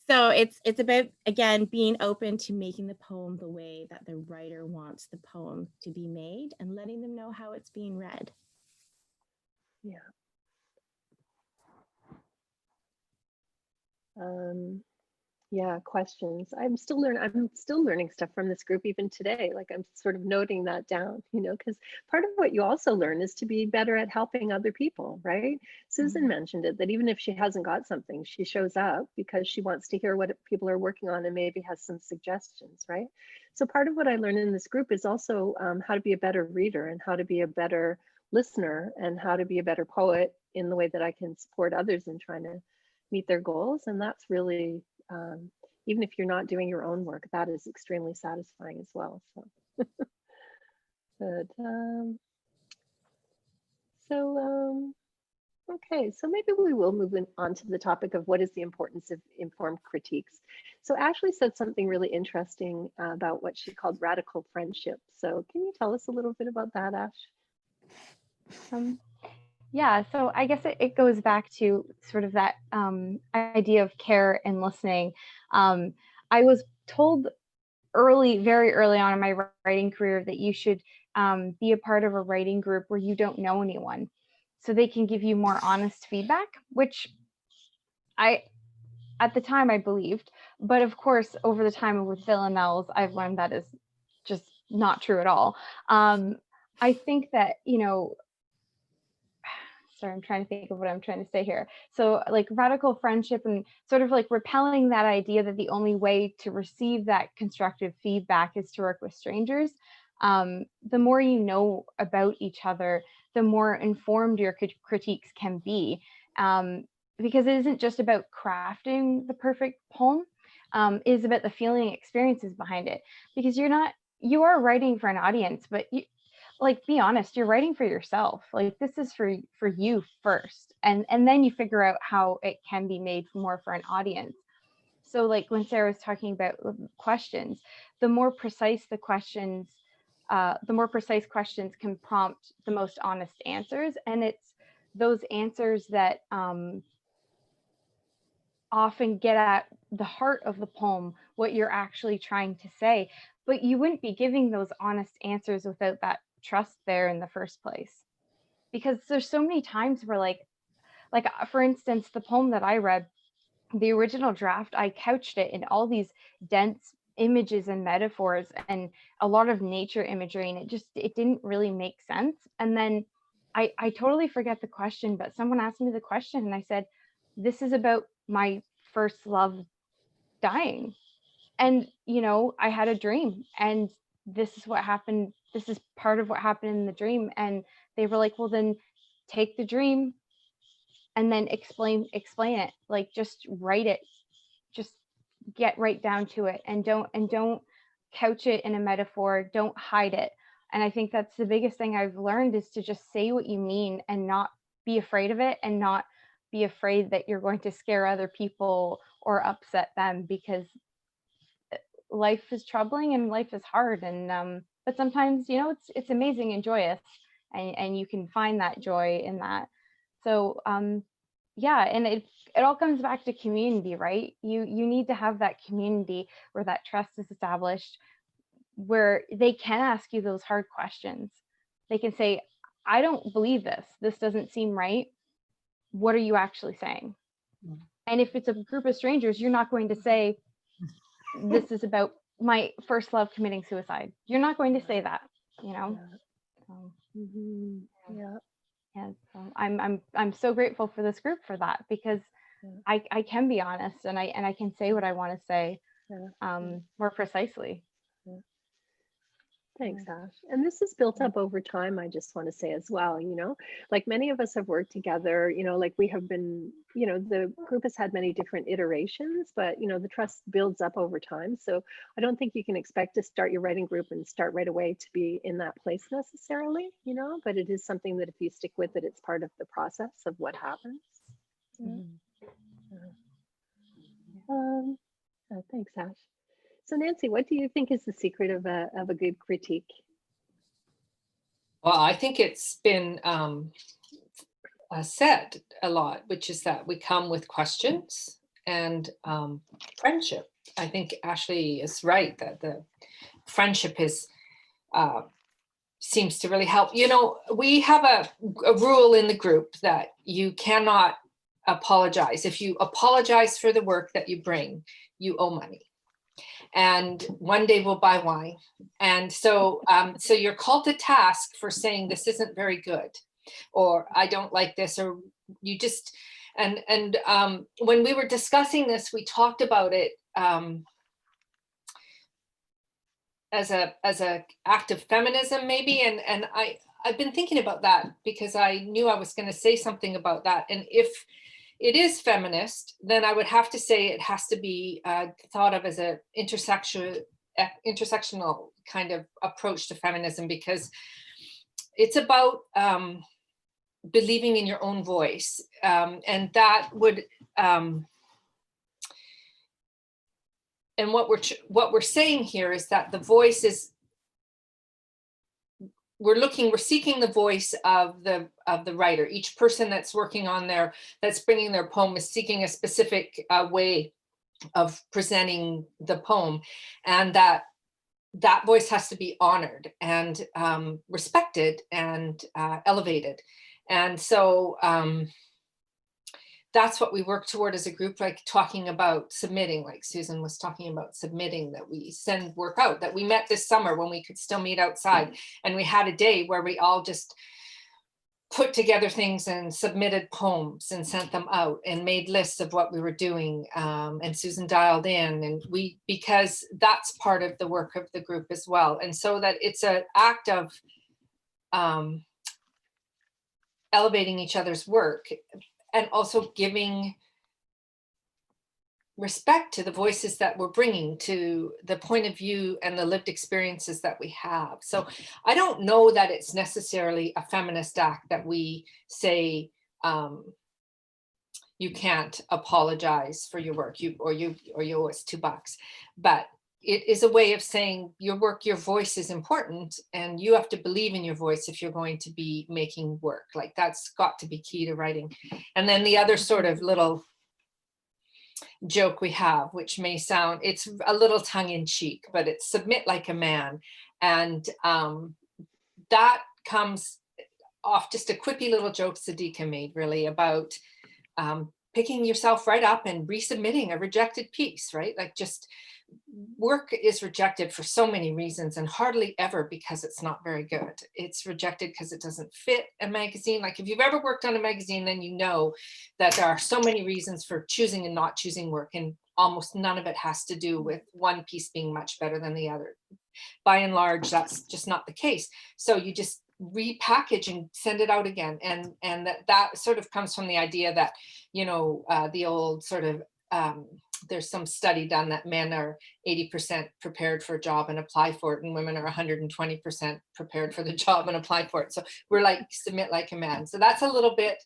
So it's about, again, being open to making the poem the way that the writer wants the poem to be made and letting them know how it's being read. Yeah. Yeah, questions. I'm still learning stuff from this group even today. Like I'm sort of noting that down, because part of what you also learn is to be better at helping other people, right? Susan mentioned it, that even if she hasn't got something, she shows up because she wants to hear what people are working on and maybe has some suggestions, right? So part of what I learned in this group is also how to be a better reader and how to be a better listener and how to be a better poet in the way that I can support others in trying to meet their goals. And that's really, even if you're not doing your own work, that is extremely satisfying as well. So, okay, so maybe we will move on to the topic of what is the importance of informed critiques. So Ashley said something really interesting about what she called radical friendship. So can you tell us a little bit about that, Ash? Yeah, so I guess it goes back to sort of that idea of care and listening. I was told very early on in my writing career that you should be a part of a writing group where you don't know anyone, so they can give you more honest feedback, which at the time I believed. But of course, over the time with villanelles, I've learned that is just not true at all. I think that, sorry, I'm trying to think of what I'm trying to say here. So like radical friendship and sort of like repelling that idea that the only way to receive that constructive feedback is to work with strangers. The more you know about each other, the more informed your critiques can be. Because it isn't just about crafting the perfect poem, it is about the feeling experiences behind it. Because you are writing for an audience, but be honest, you're writing for yourself. Like this is for you first, and then you figure out how it can be made more for an audience. So like when Sarah was talking about questions, the more precise questions can prompt the most honest answers, and it's those answers that often get at the heart of the poem, what you're actually trying to say. But you wouldn't be giving those honest answers without that trust there in the first place. Because there's so many times where like for instance, the poem that I read, the original draft, I couched it in all these dense images and metaphors and a lot of nature imagery, and it didn't really make sense. And then I totally forget the question, but someone asked me the question and I said, this is about my first love dying. And, I had a dream and this is what happened. This is part of what happened in the dream. And they were like, well, then take the dream and then explain it. Like, just write it, just get right down to it, and don't couch it in a metaphor. Don't hide it. And I think that's the biggest thing I've learned, is to just say what you mean and not be afraid of it, and not be afraid that you're going to scare other people or upset them, because life is troubling and life is hard. And but sometimes, it's amazing and joyous, and you can find that joy in that. So yeah, and it all comes back to community, right? You need to have that community where that trust is established, where they can ask you those hard questions. They can say, I don't believe this. This doesn't seem right. What are you actually saying? And if it's a group of strangers, you're not going to say, this is about my first love committing suicide. You're not going to say that, Yeah. Yeah. So I'm so grateful for this group for that, because I can be honest, and I can say what I want to say more precisely. Thanks, Ash. And this is built up over time, I just want to say as well, like many of us have worked together, like we have been, the group has had many different iterations, but, the trust builds up over time. So I don't think you can expect to start your writing group and start right away to be in that place necessarily, but it is something that if you stick with it, it's part of the process of what happens. Thanks, Ash. So Nancy, what do you think is the secret of a good critique? Well, I think it's been said a lot, which is that we come with questions and friendship. I think Ashley is right that the friendship is seems to really help. We have a rule in the group that you cannot apologize. If you apologize for the work that you bring, you owe money. And one day we'll buy wine. And so you're called to task for saying this isn't very good, or I don't like this, or you just, and when we were discussing this, we talked about it as a act of feminism maybe. And I've been thinking about that because I knew I was going to say something about that. And if it is feminist, then I would have to say it has to be thought of as an intersectional kind of approach to feminism, because it's about believing in your own voice. And that would, and what we're saying here is that the voice is, we're seeking the voice of the writer. Each person that's working on that's bringing their poem is seeking a specific way of presenting the poem, and that voice has to be honored and respected and elevated. And so that's what we work toward as a group, like talking about submitting, like Susan was talking about submitting, that we send work out, that we met this summer when we could still meet outside. And we had a day where we all just put together things and submitted poems and sent them out and made lists of what we were doing. And Susan dialed in, and because that's part of the work of the group as well. And so that it's an act of elevating each other's work, and also giving respect to the voices that we're bringing, to the point of view and the lived experiences that we have. So I don't know that it's necessarily a feminist act that we say you can't apologize for your work, you owe us $2, but it is a way of saying your work, your voice is important, and you have to believe in your voice if you're going to be making work. Like that's got to be key to writing. And then the other sort of little joke we have, which may sound, it's a little tongue-in-cheek, but it's submit like a man. And that comes off just a quippy little joke Sadika made, really, about picking yourself right up and resubmitting a rejected piece, right? Like, just work is rejected for so many reasons, and hardly ever because it's not very good. It's rejected because it doesn't fit a magazine. Like, if you've ever worked on a magazine, then you know that there are so many reasons for choosing and not choosing work, and almost none of it has to do with one piece being much better than the other. By and large, that's just not the case. So you just repackage and send it out again. And that sort of comes from the idea that, the old sort of, there's some study done that men are 80% prepared for a job and apply for it, and women are 120% prepared for the job and apply for it. So we're like, submit like a man. So that's a little bit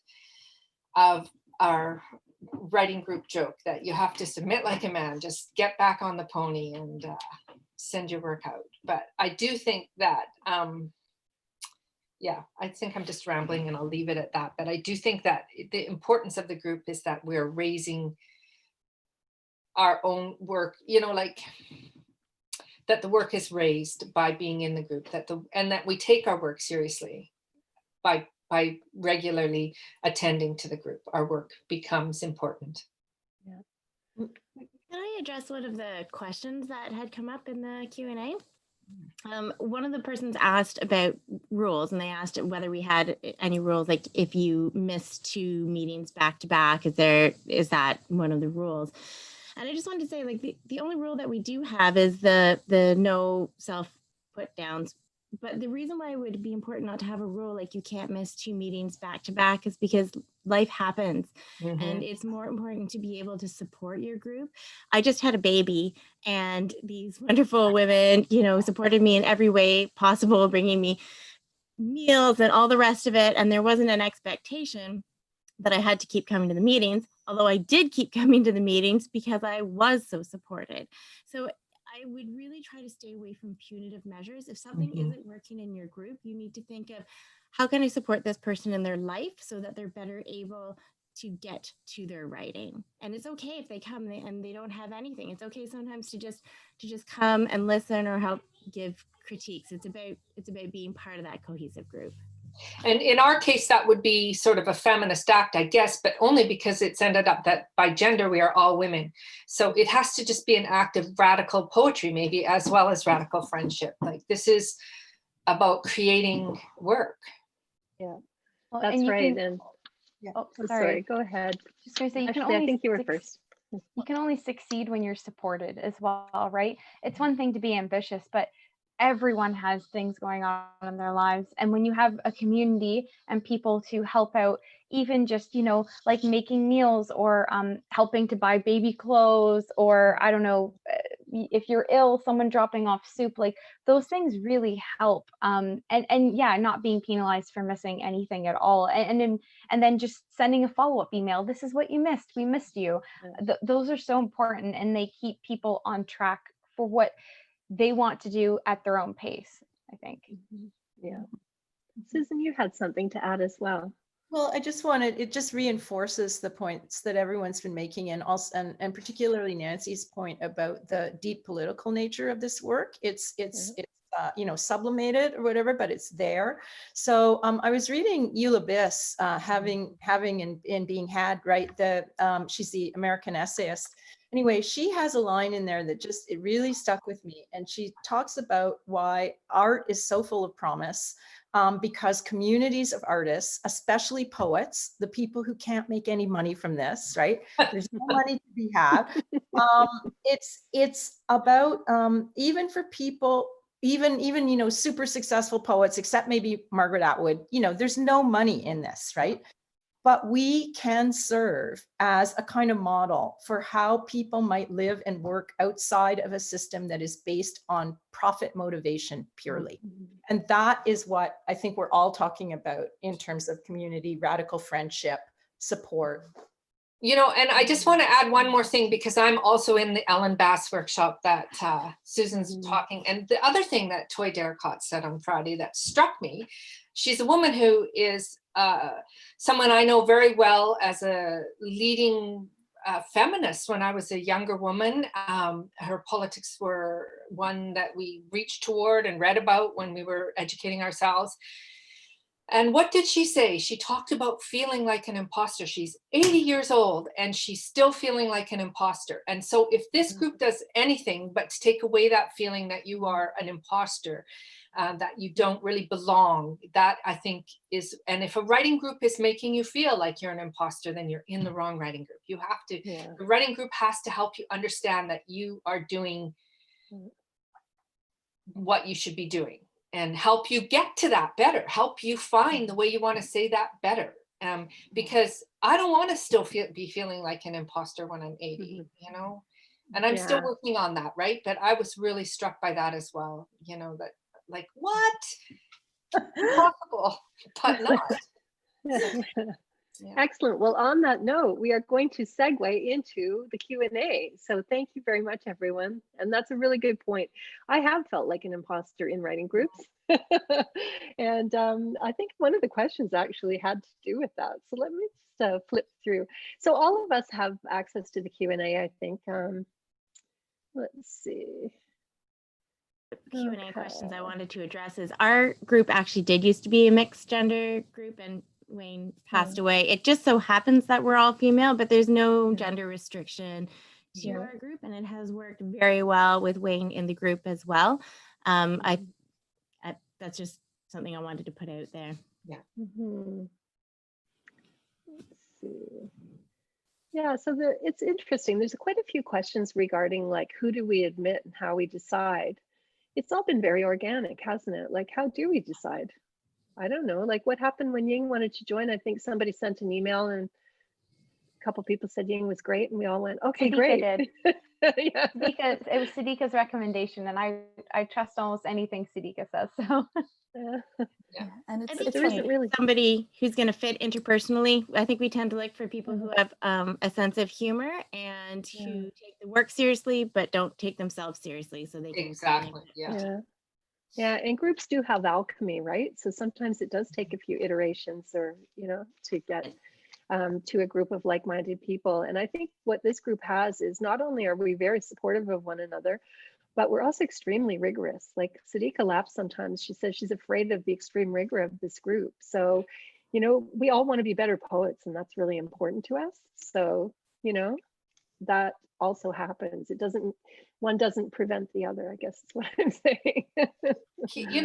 of our writing group joke, that you have to submit like a man, just get back on the pony and send your work out. But I do think that, I think I'm just rambling and I'll leave it at that. But I do think that the importance of the group is that we're raising our own work, like that the work is raised by being in the group, and that we take our work seriously by regularly attending to the group. Our work becomes important. Yeah. Can I address one of the questions that had come up in the Q&A? One of the persons asked about rules, and they asked whether we had any rules, like if you miss 2 meetings back to back, is that one of the rules? And I just wanted to say, like, the only rule that we do have is the no self put downs. But the reason why it would be important not to have a rule like you can't miss 2 meetings back to back is because life happens, and it's more important to be able to support your group. I just had a baby, and these wonderful women, supported me in every way possible, bringing me meals and all the rest of it. And there wasn't an expectation that I had to keep coming to the meetings, although I did keep coming to the meetings because I was so supported. So I would really try to stay away from punitive measures. If something isn't working in your group, you need to think of, how can I support this person in their life so that they're better able to get to their writing? And it's okay if they come and they don't have anything. It's okay sometimes to just come and listen or help give critiques. It's about being part of that cohesive group. And in our case, that would be sort of a feminist act, I guess, but only because it's ended up that by gender, we are all women. So it has to just be an act of radical poetry, maybe, as well as radical friendship. Like, this is about creating work. Yeah, Well, that's right. And sorry, go ahead. Just gonna say, Actually, I think you were first. You can only succeed when you're supported as well, right? It's one thing to be ambitious, but everyone has things going on in their lives. And when you have a community and people to help out, even just, like making meals or helping to buy baby clothes, or I don't know, if you're ill, someone dropping off soup, like those things really help. And yeah, not being penalized for missing anything at all. And then just sending a follow-up email. This is what you missed. We missed you. Those are so important, and they keep people on track for what they want to do at their own pace, I think. Yeah. Susan, you had something to add as well. Well, it just reinforces the points that everyone's been making, and also, and particularly Nancy's point about the deep political nature of this work. It's sublimated or whatever, but it's there. So I was reading Eula Biss, having and being had, right? She's the American essayist. Anyway, she has a line in there that it really stuck with me. And she talks about why art is so full of promise, because communities of artists, especially poets, the people who can't make any money from this, right? There's no money to be had. It's about, even for people, even super successful poets, except maybe Margaret Atwood, there's no money in this, right? But we can serve as a kind of model for how people might live and work outside of a system that is based on profit motivation purely. And that is what I think we're all talking about in terms of community, radical friendship, support. And I just want to add one more thing, because I'm also in the Ellen Bass workshop that Susan's talking. And the other thing that Toy Derricott said on Friday that struck me, she's a woman who is someone I know very well as a leading feminist when I was a younger woman. Her politics were one that we reached toward and read about when we were educating ourselves. And what did she say? She talked about feeling like an imposter. She's 80 years old and she's still feeling like an imposter. And so if this group does anything but to take away that feeling that you are an imposter, that you don't really belong, that I think is, and if a writing group is making you feel like you're an imposter, then you're in the wrong writing group. You have to, the writing group has to help you understand that you are doing what you should be doing, and help you get to that better, help you find the way you want to say that better. Because I don't want to still be feeling like an imposter when I'm 80, and I'm still working on that, right? But I was really struck by that as well, that like, what? Impossible, but not. Yeah. Excellent. Well, on that note, we are going to segue into the Q&A. So thank you very much, everyone. And that's a really good point. I have felt like an imposter in writing groups. And I think one of the questions actually had to do with that. So let me just flip through. So all of us have access to the Q&A, I think. Let's see. Q&A questions I wanted to address is, our group actually did used to be a mixed gender group, and Wayne passed away. It just so happens that we're all female, but there's no gender restriction to our group, and it has worked very well with Wayne in the group as well. I that's just something I wanted to put out there. Mhm. Let's see. Yeah, so it's interesting. There's quite a few questions regarding like who do we admit and how we decide. It's all been very organic, hasn't it? Like, how do we decide? I don't know. Like, what happened when Ying wanted to join? I think somebody sent an email and a couple people said Ying was great, and we all went, okay, Sadika great. did. Yeah. It was Sadika's recommendation, and I trust almost anything Sadika says. So Yeah. And I it's, think it's there funny. isn't really. Somebody who's going to fit interpersonally. I think we tend to look for people who Mm-hmm. have a sense of humor and Yeah. who take the work seriously, but don't take themselves seriously. So they can Exactly. Yeah. Yeah. Yeah, and groups do have alchemy, right? So sometimes it does take a few iterations or, to get to a group of like-minded people. And I think what this group has is not only are we very supportive of one another, but we're also extremely rigorous. Like Sadika laughs sometimes. She says she's afraid of the extreme rigor of this group. So, we all want to be better poets, and that's really important to us. So, that also happens. One doesn't prevent the other, I guess is what I'm saying.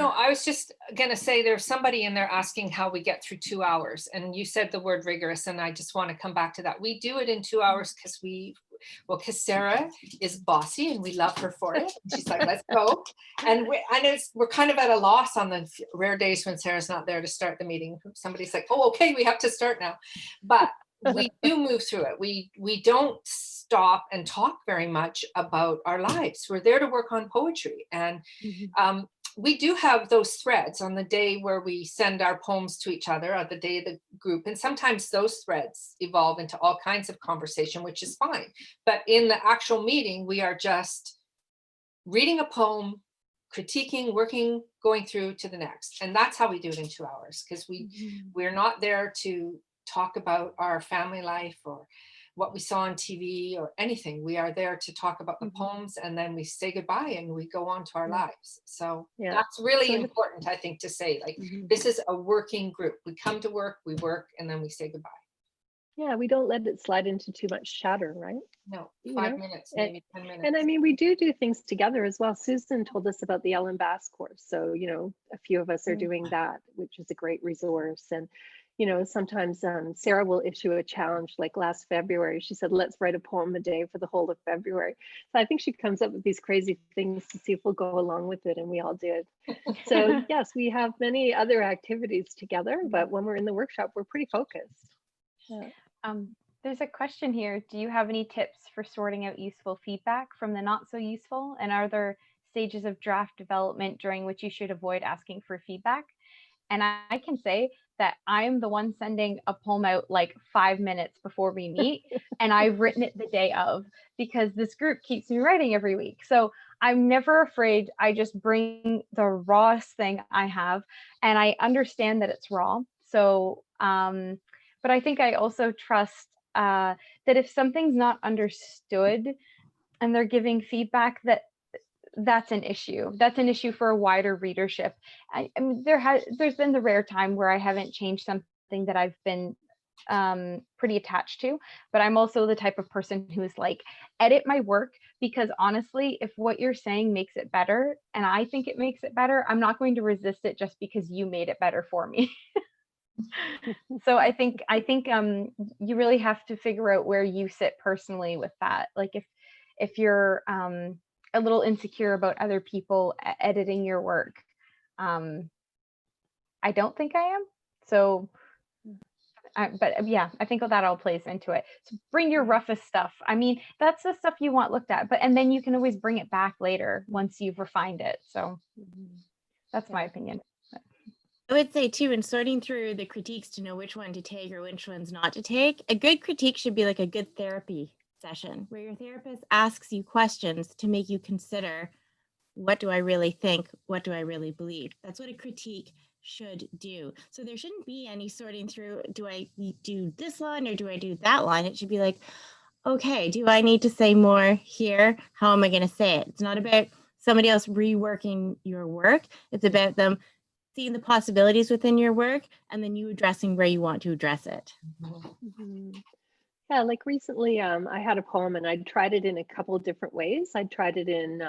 I was just going to say there's somebody in there asking how we get through 2 hours. And you said the word rigorous, and I just want to come back to that. We do it in 2 hours because Sarah is bossy and we love her for it. She's like, let's go. And we're kind of at a loss on the rare days when Sarah's not there to start the meeting. Somebody's like, oh, okay, we have to start now. But we do move through it. We don't stop and talk very much about our lives. We're there to work on poetry. And we do have those threads on the day where we send our poems to each other, on the day of the group. And sometimes those threads evolve into all kinds of conversation, which is fine. But in the actual meeting, we are just reading a poem, critiquing, working, going through to the next. And that's how we do it in 2 hours, because we're not there to talk about our family life or what we saw on TV or anything. We are there to talk about the poems, and then we say goodbye and we go on to our lives. So that's really important, I think, to say, like, this is a working group. We come to work, we work, and then we say goodbye. Yeah, we don't let it slide into too much chatter, right? No, 5 minutes, maybe 10 minutes. And I mean, we do things together as well. Susan told us about the Ellen Bass course. So, a few of us are doing that, which is a great resource. And, sometimes Sarah will issue a challenge, like last February. She said, let's write a poem a day for the whole of February. So I think she comes up with these crazy things to see if we'll go along with it. And we all did. So yes, we have many other activities together, but when we're in the workshop, we're pretty focused. Yeah. There's a question here. Do you have any tips for sorting out useful feedback from the not so useful? And are there stages of draft development during which you should avoid asking for feedback? And I can say that I'm the one sending a poem out like 5 minutes before we meet, and I've written it the day of, because this group keeps me writing every week. So I'm never afraid. I just bring the rawest thing I have, and I understand that it's raw. So, but I think I also trust that if something's not understood and they're giving feedback, that's an issue. That's an issue for a wider readership. I mean, there's been the rare time where I haven't changed something that I've been pretty attached to, but I'm also the type of person who's like, edit my work, because honestly, if what you're saying makes it better and I think it makes it better, I'm not going to resist it just because you made it better for me. So I think you really have to figure out where you sit personally with that. Like if you're a little insecure about other people editing your work, I don't think I am. So, but yeah, I think that all plays into it. So bring your roughest stuff. I mean, that's the stuff you want looked at, and then you can always bring it back later once you've refined it. So that's my opinion. I would say too, in sorting through the critiques to know which one to take or which ones not to take, a good critique should be like a good therapy session where your therapist asks you questions to make you consider, what do I really think? What do I really believe? That's what a critique should do. So there shouldn't be any sorting through, do I do this line or do I do that line? It should be like, okay, do I need to say more here? How am I going to say it? It's not about somebody else reworking your work. It's about them seeing the possibilities within your work and then you addressing where you want to address it. Yeah, like recently I had a poem and I tried it in a couple of different ways. I tried it in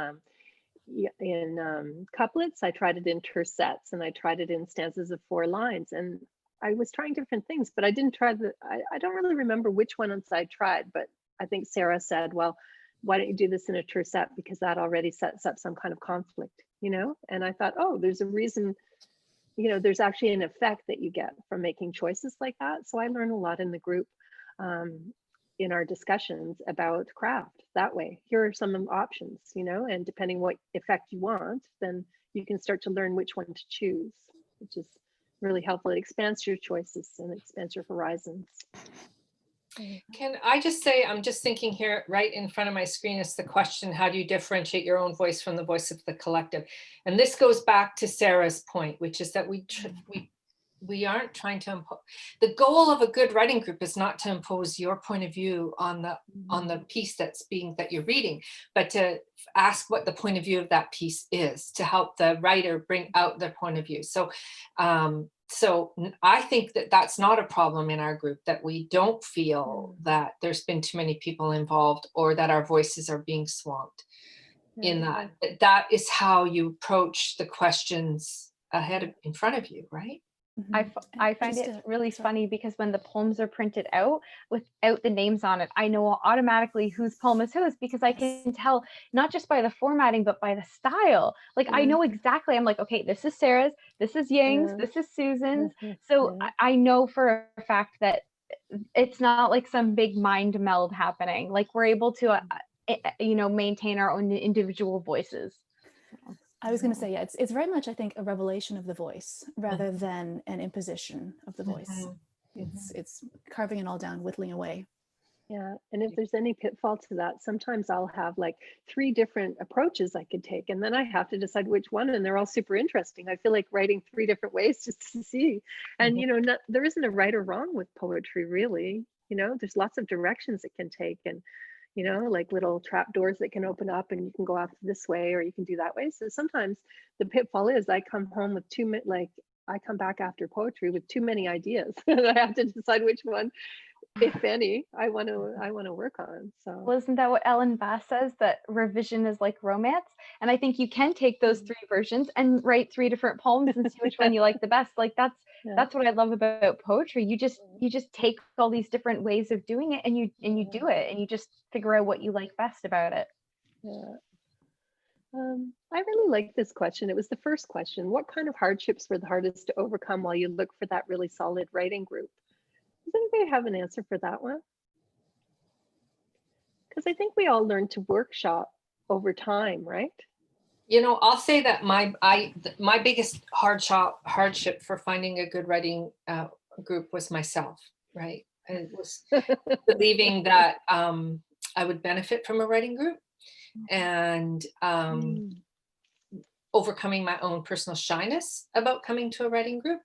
couplets, I tried it in tercets, and I tried it in stanzas of 4 lines. And I was trying different things, but I didn't try I don't really remember which ones I tried, but I think Sarah said, well, why don't you do this in a tercet? Because that already sets up some kind of conflict, you know? And I thought, oh, there's a reason, you know, there's actually an effect that you get from making choices like that. So I learned a lot in the group, in our discussions about craft that way. Here are some options, you know, and depending what effect you want, then you can start to learn which one to choose, which is really helpful. It expands your choices and expands your horizons. Can I just say, I'm just thinking here right in front of my screen is the question, how do you differentiate your own voice from the voice of the collective? And this goes back to Sarah's point, which is that we aren't trying to impose. The goal of a good writing group is not to impose your point of view on the piece that you're reading, but to ask what the point of view of that piece is, to help the writer bring out their point of view. So I think that that's not a problem in our group, that we don't feel that there's been too many people involved or that our voices are being swamped in that. That is how you approach the questions in front of you, right? I find it really funny because when the poems are printed out without the names on it, I know automatically whose poem is whose, because I can tell not just by the formatting, but by the style. Like I know exactly, I'm like, okay, this is Sarah's, this is Ying's, this is Susan's. So I know for a fact that it's not like some big mind meld happening. Like we're able to, maintain our own individual voices. I was going to say, yeah, it's very much, I think, a revelation of the voice rather than an imposition of the voice. It's carving it all down, whittling away. Yeah, and if there's any pitfall to that, sometimes I'll have like 3 different approaches I could take, and then I have to decide which one, and they're all super interesting. I feel like writing 3 different ways just to see. And there isn't a right or wrong with poetry, really. You know, there's lots of directions it can take, and like little trap doors that can open up and you can go off this way or you can do that way. So sometimes the pitfall is I come home with I come back after poetry with too many ideas and I have to decide which one, if any, I want to work on. So well, isn't that what Ellen Bass says, that revision is like romance? And I think you can take those 3 versions and write 3 different poems and see which one you like the best. Like that's what I love about poetry. You just take all these different ways of doing it and you do it, and you just figure out what you like best about it. I really like this question. It was the first question. What kind of hardships were the hardest to overcome while you look for that really solid writing group? Does anybody have an answer for that one? Because I think we all learn to workshop over time, right? I'll say that my biggest hardship for finding a good writing group was myself, right? It was believing that I would benefit from a writing group, and overcoming my own personal shyness about coming to a writing group.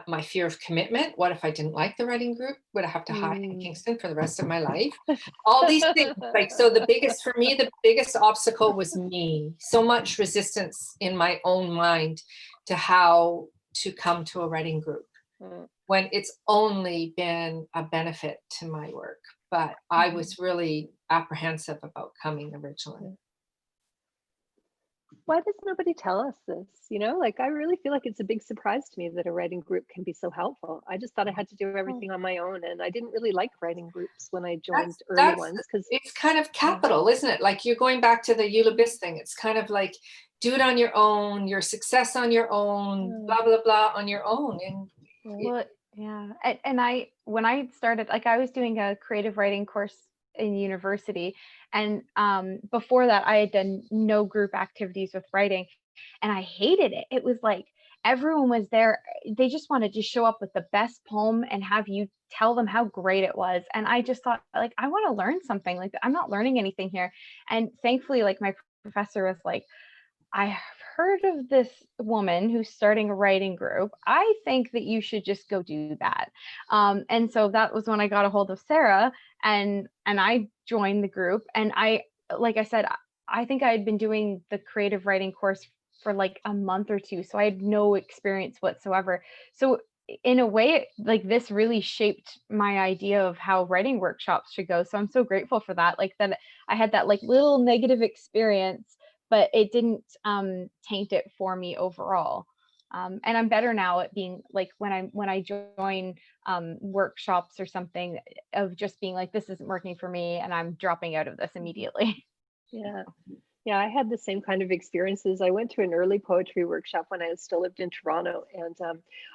My fear of commitment. What if I didn't like the writing group? Would I have to hide in Kingston for the rest of my life? All these things. So the biggest obstacle was me. So much resistance in my own mind to how to come to a writing group when it's only been a benefit to my work. But I was really apprehensive about coming originally. Why does nobody tell us this? I really feel like it's a big surprise to me that a writing group can be so helpful. I just thought I had to do everything on my own, and I didn't really like writing groups when I joined early ones, because it's kind of capital, isn't it? Like you're going back to the Eulabis thing. It's kind of like do it on your own, your success on your own, blah blah blah on your own. And and when I started, I was doing a creative writing course in university, and before that I had done no group activities with writing, and I hated it. It was like everyone was there, they just wanted to show up with the best poem and have you tell them how great it was, and I just thought, I want to learn something. I'm not learning anything here. And thankfully, my professor was like, I have heard of this woman who's starting a writing group. I think that you should just go do that. And so that was when I got a hold of Sarah, and I joined the group. And like I said, I think I had been doing the creative writing course for a month or 2. So I had no experience whatsoever. So in a way, this really shaped my idea of how writing workshops should go. So I'm so grateful for that. That I had that little negative experience, but it didn't taint it for me overall. And I'm better now at being like, when I join workshops or something, of just being like, this isn't working for me, and I'm dropping out of this immediately. Yeah. Yeah, I had the same kind of experiences. I went to an early poetry workshop when I still lived in Toronto, and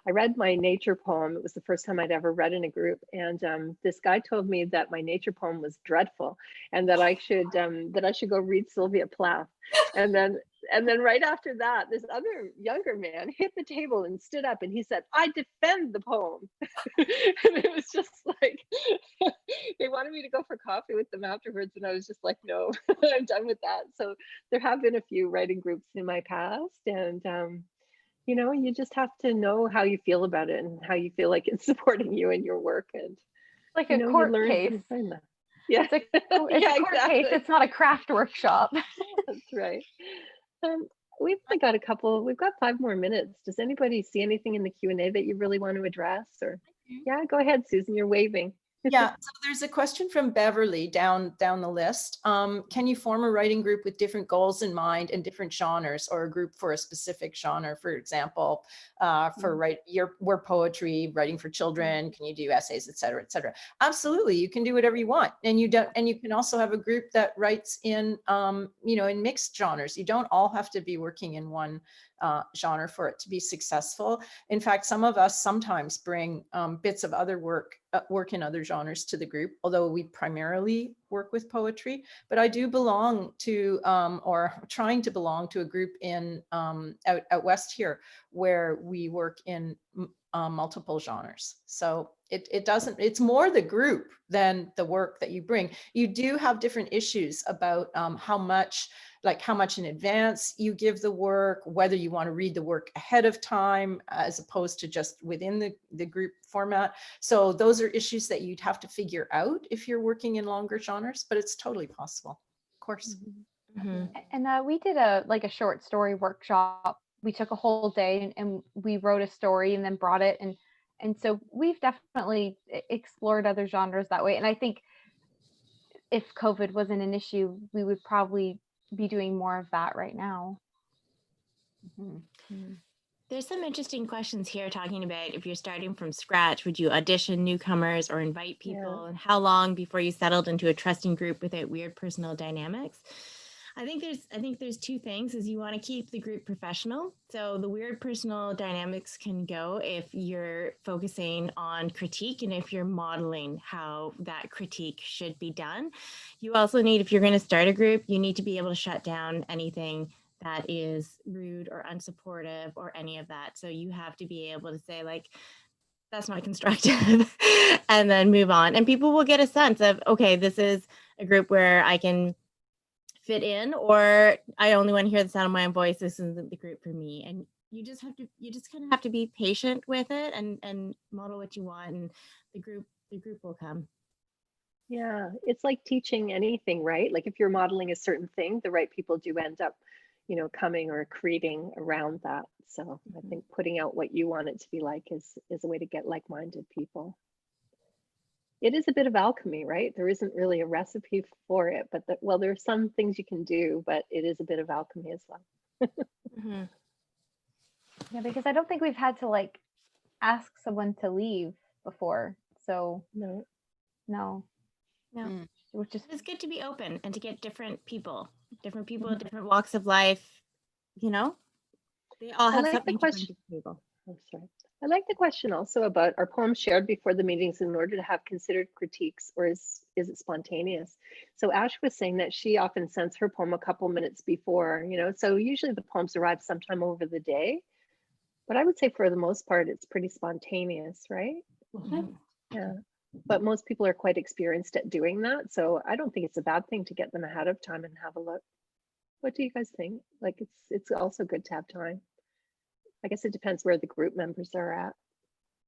I read my nature poem. It was the first time I'd ever read in a group, and this guy told me that my nature poem was dreadful, and that I should go read Sylvia Plath. And then right after that, this other younger man hit the table and stood up, and he said, "I defend the poem." And it was just like they wanted me to go for coffee with them afterwards, and I was just like, no, I'm done with that. So there have been a few writing groups in my past, and you know, you just have to know how you feel about it and how you feel like it's supporting you in your work, and Like you a know, court you learn case. to find that. Yeah, It's a court case. It's not a craft workshop. That's right. We've only got we've got 5 more minutes. Does anybody see anything in the Q&A that you really want to address? Or yeah, go ahead, Susan, you're waving. Yeah, so there's a question from Beverly down the list. Can you form a writing group with different goals in mind and different genres, or a group for a specific genre? For example, for your poetry, writing for children, can you do essays, et cetera, et cetera? Absolutely, you can do whatever you want. And you can also have a group that writes in, you know, in mixed genres. You don't all have to be working in one genre for it to be successful. In fact, some of us sometimes bring bits of other work in other genres to the group, although we primarily work with poetry. But I do belong to, or trying to belong to, a group in out west here, where we work in multiple genres. So it's more the group than the work that you bring. You do have different issues about how much in advance you give the work, whether you want to read the work ahead of time as opposed to just within the group format. So those are issues that you'd have to figure out if you're working in longer genres, but it's totally possible, of course. Mm-hmm. And we did a short story workshop. We took a whole day and we wrote a story and then brought it, and so we've definitely explored other genres that way. And I think if COVID wasn't an issue, we would probably be doing more of that right now. Mm-hmm. There's some interesting questions here talking about, if you're starting from scratch, would you audition newcomers or invite people? Yeah. And how long before you settled into a trusting group without weird personal dynamics? I think there's 2 things. Is you want to keep the group professional. So the weird personal dynamics can go if you're focusing on critique and if you're modeling how that critique should be done. You also need, if you're going to start a group, you need to be able to shut down anything that is rude or unsupportive or any of that. So you have to be able to say, like, that's not constructive, and then move on. And people will get a sense of, okay, this is a group where I can fit in, or I only want to hear the sound of my own voice. This isn't the group for me. And you just kind of have to be patient with it and model what you want, and the group will come. Yeah, it's like teaching anything, right? Like if you're modeling a certain thing, the right people do end up, you know, coming or creating around that. So I think putting out what you want it to be like is a way to get like-minded people. It is a bit of alchemy, right? There isn't really a recipe for it, but well, there are some things you can do, but it is a bit of alchemy as well. Mm-hmm. Yeah, because I don't think we've had to like ask someone to leave before. So No. Which is, it's good to be open and to get different people, different walks of life. You know, they all have something to bring to the table. Oh, sorry. I like the question also about, are poems shared before the meetings in order to have considered critiques, or is it spontaneous? So Ash was saying that she often sends her poem a couple minutes before, you know, so usually the poems arrive sometime over the day, but I would say for the most part, it's pretty spontaneous, right? Mm-hmm. Yeah, but most people are quite experienced at doing that. So I don't think it's a bad thing to get them ahead of time and have a look. What do you guys think? Like, it's also good to have time. I guess it depends where the group members are at.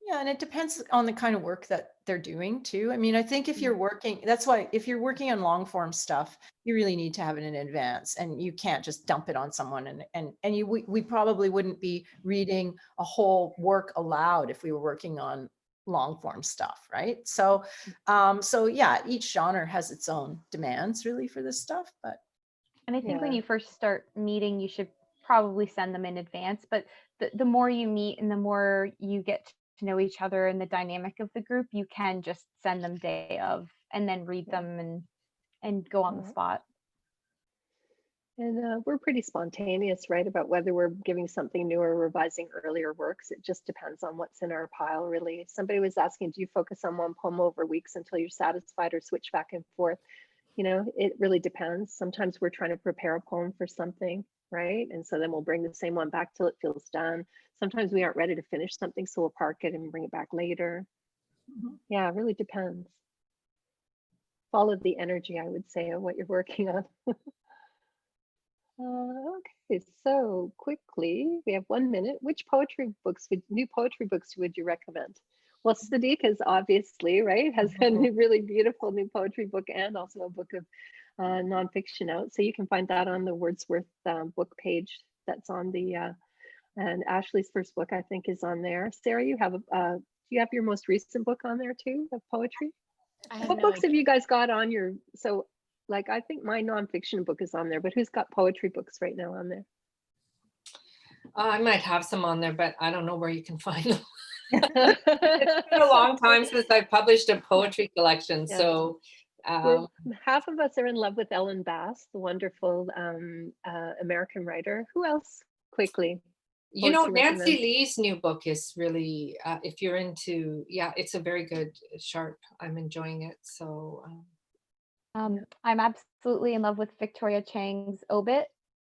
Yeah, and it depends on the kind of work that they're doing too. I mean, I think if you're working, that's why if you're working on long form stuff, you really need to have it in advance, and you can't just dump it on someone. And we probably wouldn't be reading a whole work aloud if we were working on long form stuff, right? So, so yeah, each genre has its own demands really for this stuff, but. And I think when Yeah. you first start meeting, you should probably send them in advance. But the more you meet and the more you get to know each other and the dynamic of the group, you can just send them day of and then read them and go on the spot. And we're pretty spontaneous, right, about whether we're giving something new or revising earlier works. It just depends on what's in our pile, really. Somebody was asking, do you focus on one poem over weeks until you're satisfied or switch back and forth? You know, it really depends. Sometimes we're trying to prepare a poem for something, right? And so then we'll bring the same one back till it feels done. Sometimes we aren't ready to finish something, so we'll park it and bring it back later. Yeah, it really depends. Follow the energy, I would say, of what you're working on. Okay, so quickly, we have 1 minute. Which new poetry books would you recommend? Well, Sadika's obviously, right, has a really beautiful new poetry book and also a book of nonfiction out. So you can find that on the Wordsworth book page that's on the, and Ashley's first book, I think, is on there. Sarah, you have do you have your most recent book on there too, of poetry? What books have you guys got on your, so like, I think my nonfiction book is on there, but who's got poetry books right now on there? I might have some on there, but I don't know where you can find them. It's been a long time since I published a poetry collection. Yeah. So half of us are in love with Ellen Bass, the wonderful American writer. Who else quickly? You know, Poetry Nancy recommend? Lee's new book is really, if you're into, yeah, it's a very good, sharp. I'm enjoying it. So I'm absolutely in love with Victoria Chang's Obit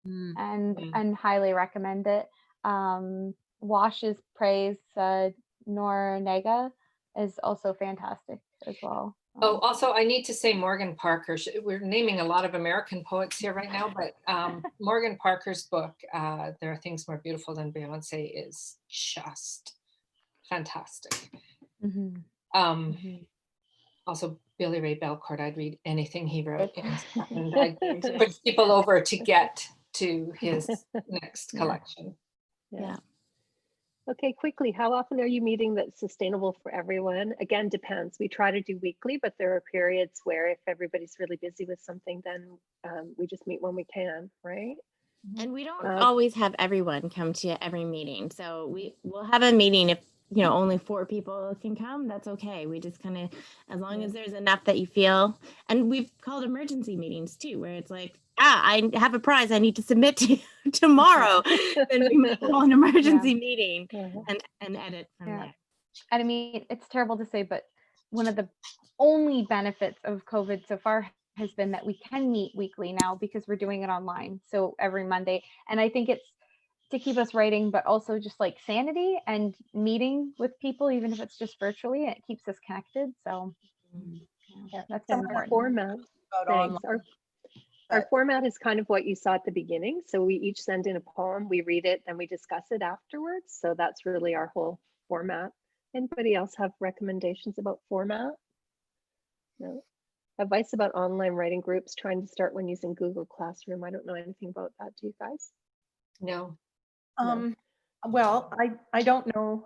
and highly recommend it. Wash's Praise Nor Nega is also fantastic as well. Oh, also, I need to say Morgan Parker. We're naming a lot of American poets here right now, but Morgan Parker's book, There Are Things More Beautiful Than Beyonce, is just fantastic. Also, Billy Ray Belcourt, I'd read anything he wrote. And I'd push people over to get to his next collection. Yeah. Okay, quickly, how often are you meeting that's sustainable for everyone? Again, depends. We try to do weekly, but there are periods where if everybody's really busy with something, then we just meet when we can, right? And we don't always have everyone come to every meeting. So we'll have a meeting if, you know, only 4 people can come, that's okay. We just kind of, as long as there's enough that you feel, and we've called emergency meetings too, where it's like, I have a prize I need to submit to tomorrow. Then we might call an emergency meeting and edit from there. And I mean, it's terrible to say, but one of the only benefits of COVID so far has been that we can meet weekly now because we're doing it online. So every Monday. And I think it's to keep us writing, but also just like sanity and meeting with people, even if it's just virtually, it keeps us connected. So that's important. Format. Thanks. Our format is kind of what you saw at the beginning. So we each send in a poem, we read it, and we discuss it afterwards. So that's really our whole format. Anybody else have recommendations about format? No. Advice about online writing groups, trying to start one using Google Classroom. I don't know anything about that. Do you guys? No. Well, I don't know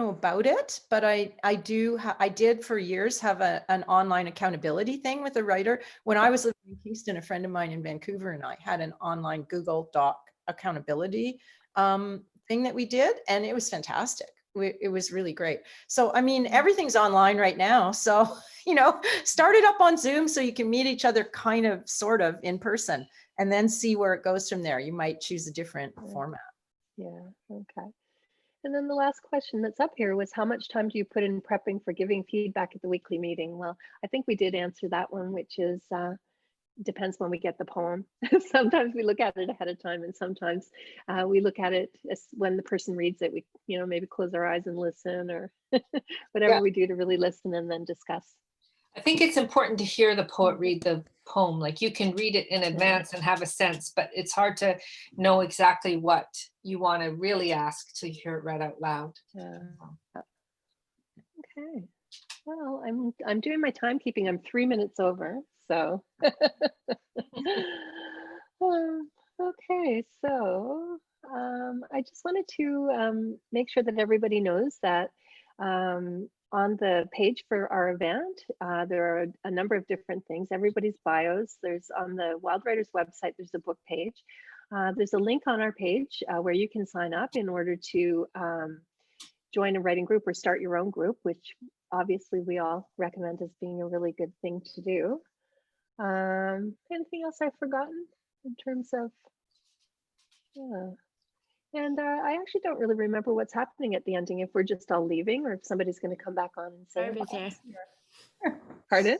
about it, but I did for years have an online accountability thing with a writer. When I was living in Kingston, a friend of mine in Vancouver and I had an online Google Doc accountability thing that we did, and it was fantastic. It was really great. So, I mean, everything's online right now. So, you know, start it up on Zoom so you can meet each other kind of, sort of in person, and then see where it goes from there. You might choose a different format. Yeah, okay. And then the last question that's up here was, how much time do you put in prepping for giving feedback at the weekly meeting? Well, I think we did answer that one, which is depends when we get the poem. Sometimes we look at it ahead of time, and sometimes we look at it as when the person reads it. We, you know, maybe close our eyes and listen, or whatever we do to really listen and then discuss. I think it's important to hear the poet read the poem. Like, you can read it in advance and have a sense, but it's hard to know exactly what you want to really ask to hear it read out loud. Okay. Well, I'm doing my timekeeping. I'm 3 minutes over, so. Okay, so I just wanted to make sure that everybody knows that on the page for our event, there are a number of different things, everybody's bios. There's on the Wild Writers website, there's a book page. There's a link on our page where you can sign up in order to join a writing group or start your own group, which obviously we all recommend as being a really good thing to do. Anything else I've forgotten in terms of, yeah. And I actually don't really remember what's happening at the ending, if we're just all leaving or if somebody's going to come back on and say, Barb is here. pardon?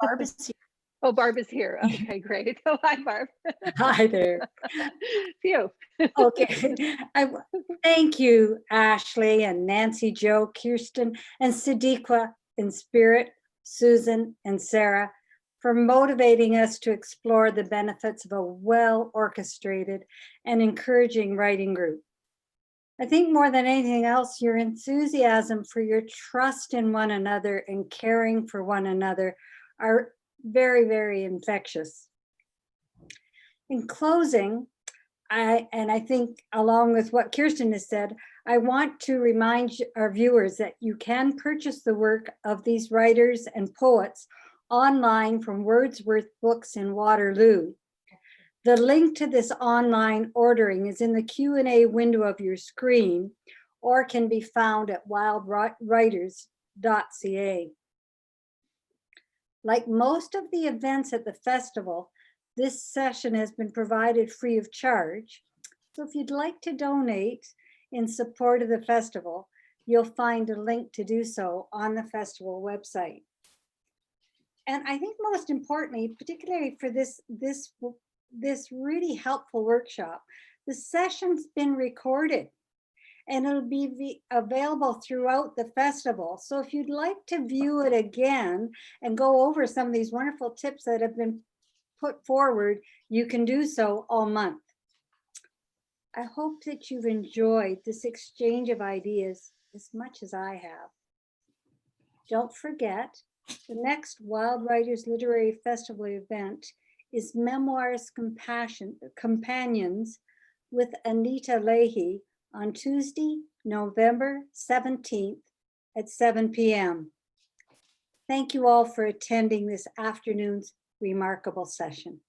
Barb is here. Oh, Barb is here. Okay, great. Oh, hi, Barb. Hi there. Phew. Okay. Thank you, Ashley and Nancy, Joe, Kirsteen, and Sadika in spirit, Susan and Sarah, for motivating us to explore the benefits of a well-orchestrated and encouraging writing group. I think more than anything else, your enthusiasm for your trust in one another and caring for one another are very, very infectious. In closing, I think along with what Kirsteen has said, I want to remind our viewers that you can purchase the work of these writers and poets online from Wordsworth Books in Waterloo. The link to this online ordering is in the Q&A window of your screen or can be found at wildwriters.ca. Like most of the events at the festival, this session has been provided free of charge. So if you'd like to donate in support of the festival, you'll find a link to do so on the festival website. And I think most importantly, particularly for this really helpful workshop, the session's been recorded and it'll be available throughout the festival. So if you'd like to view it again and go over some of these wonderful tips that have been put forward, you can do so all month. I hope that you've enjoyed this exchange of ideas as much as I have. Don't forget, the next Wild Writers Literary Festival event is Memoirs Companions with Anita Leahy on Tuesday, November 17th at 7 p.m. Thank you all for attending this afternoon's remarkable session.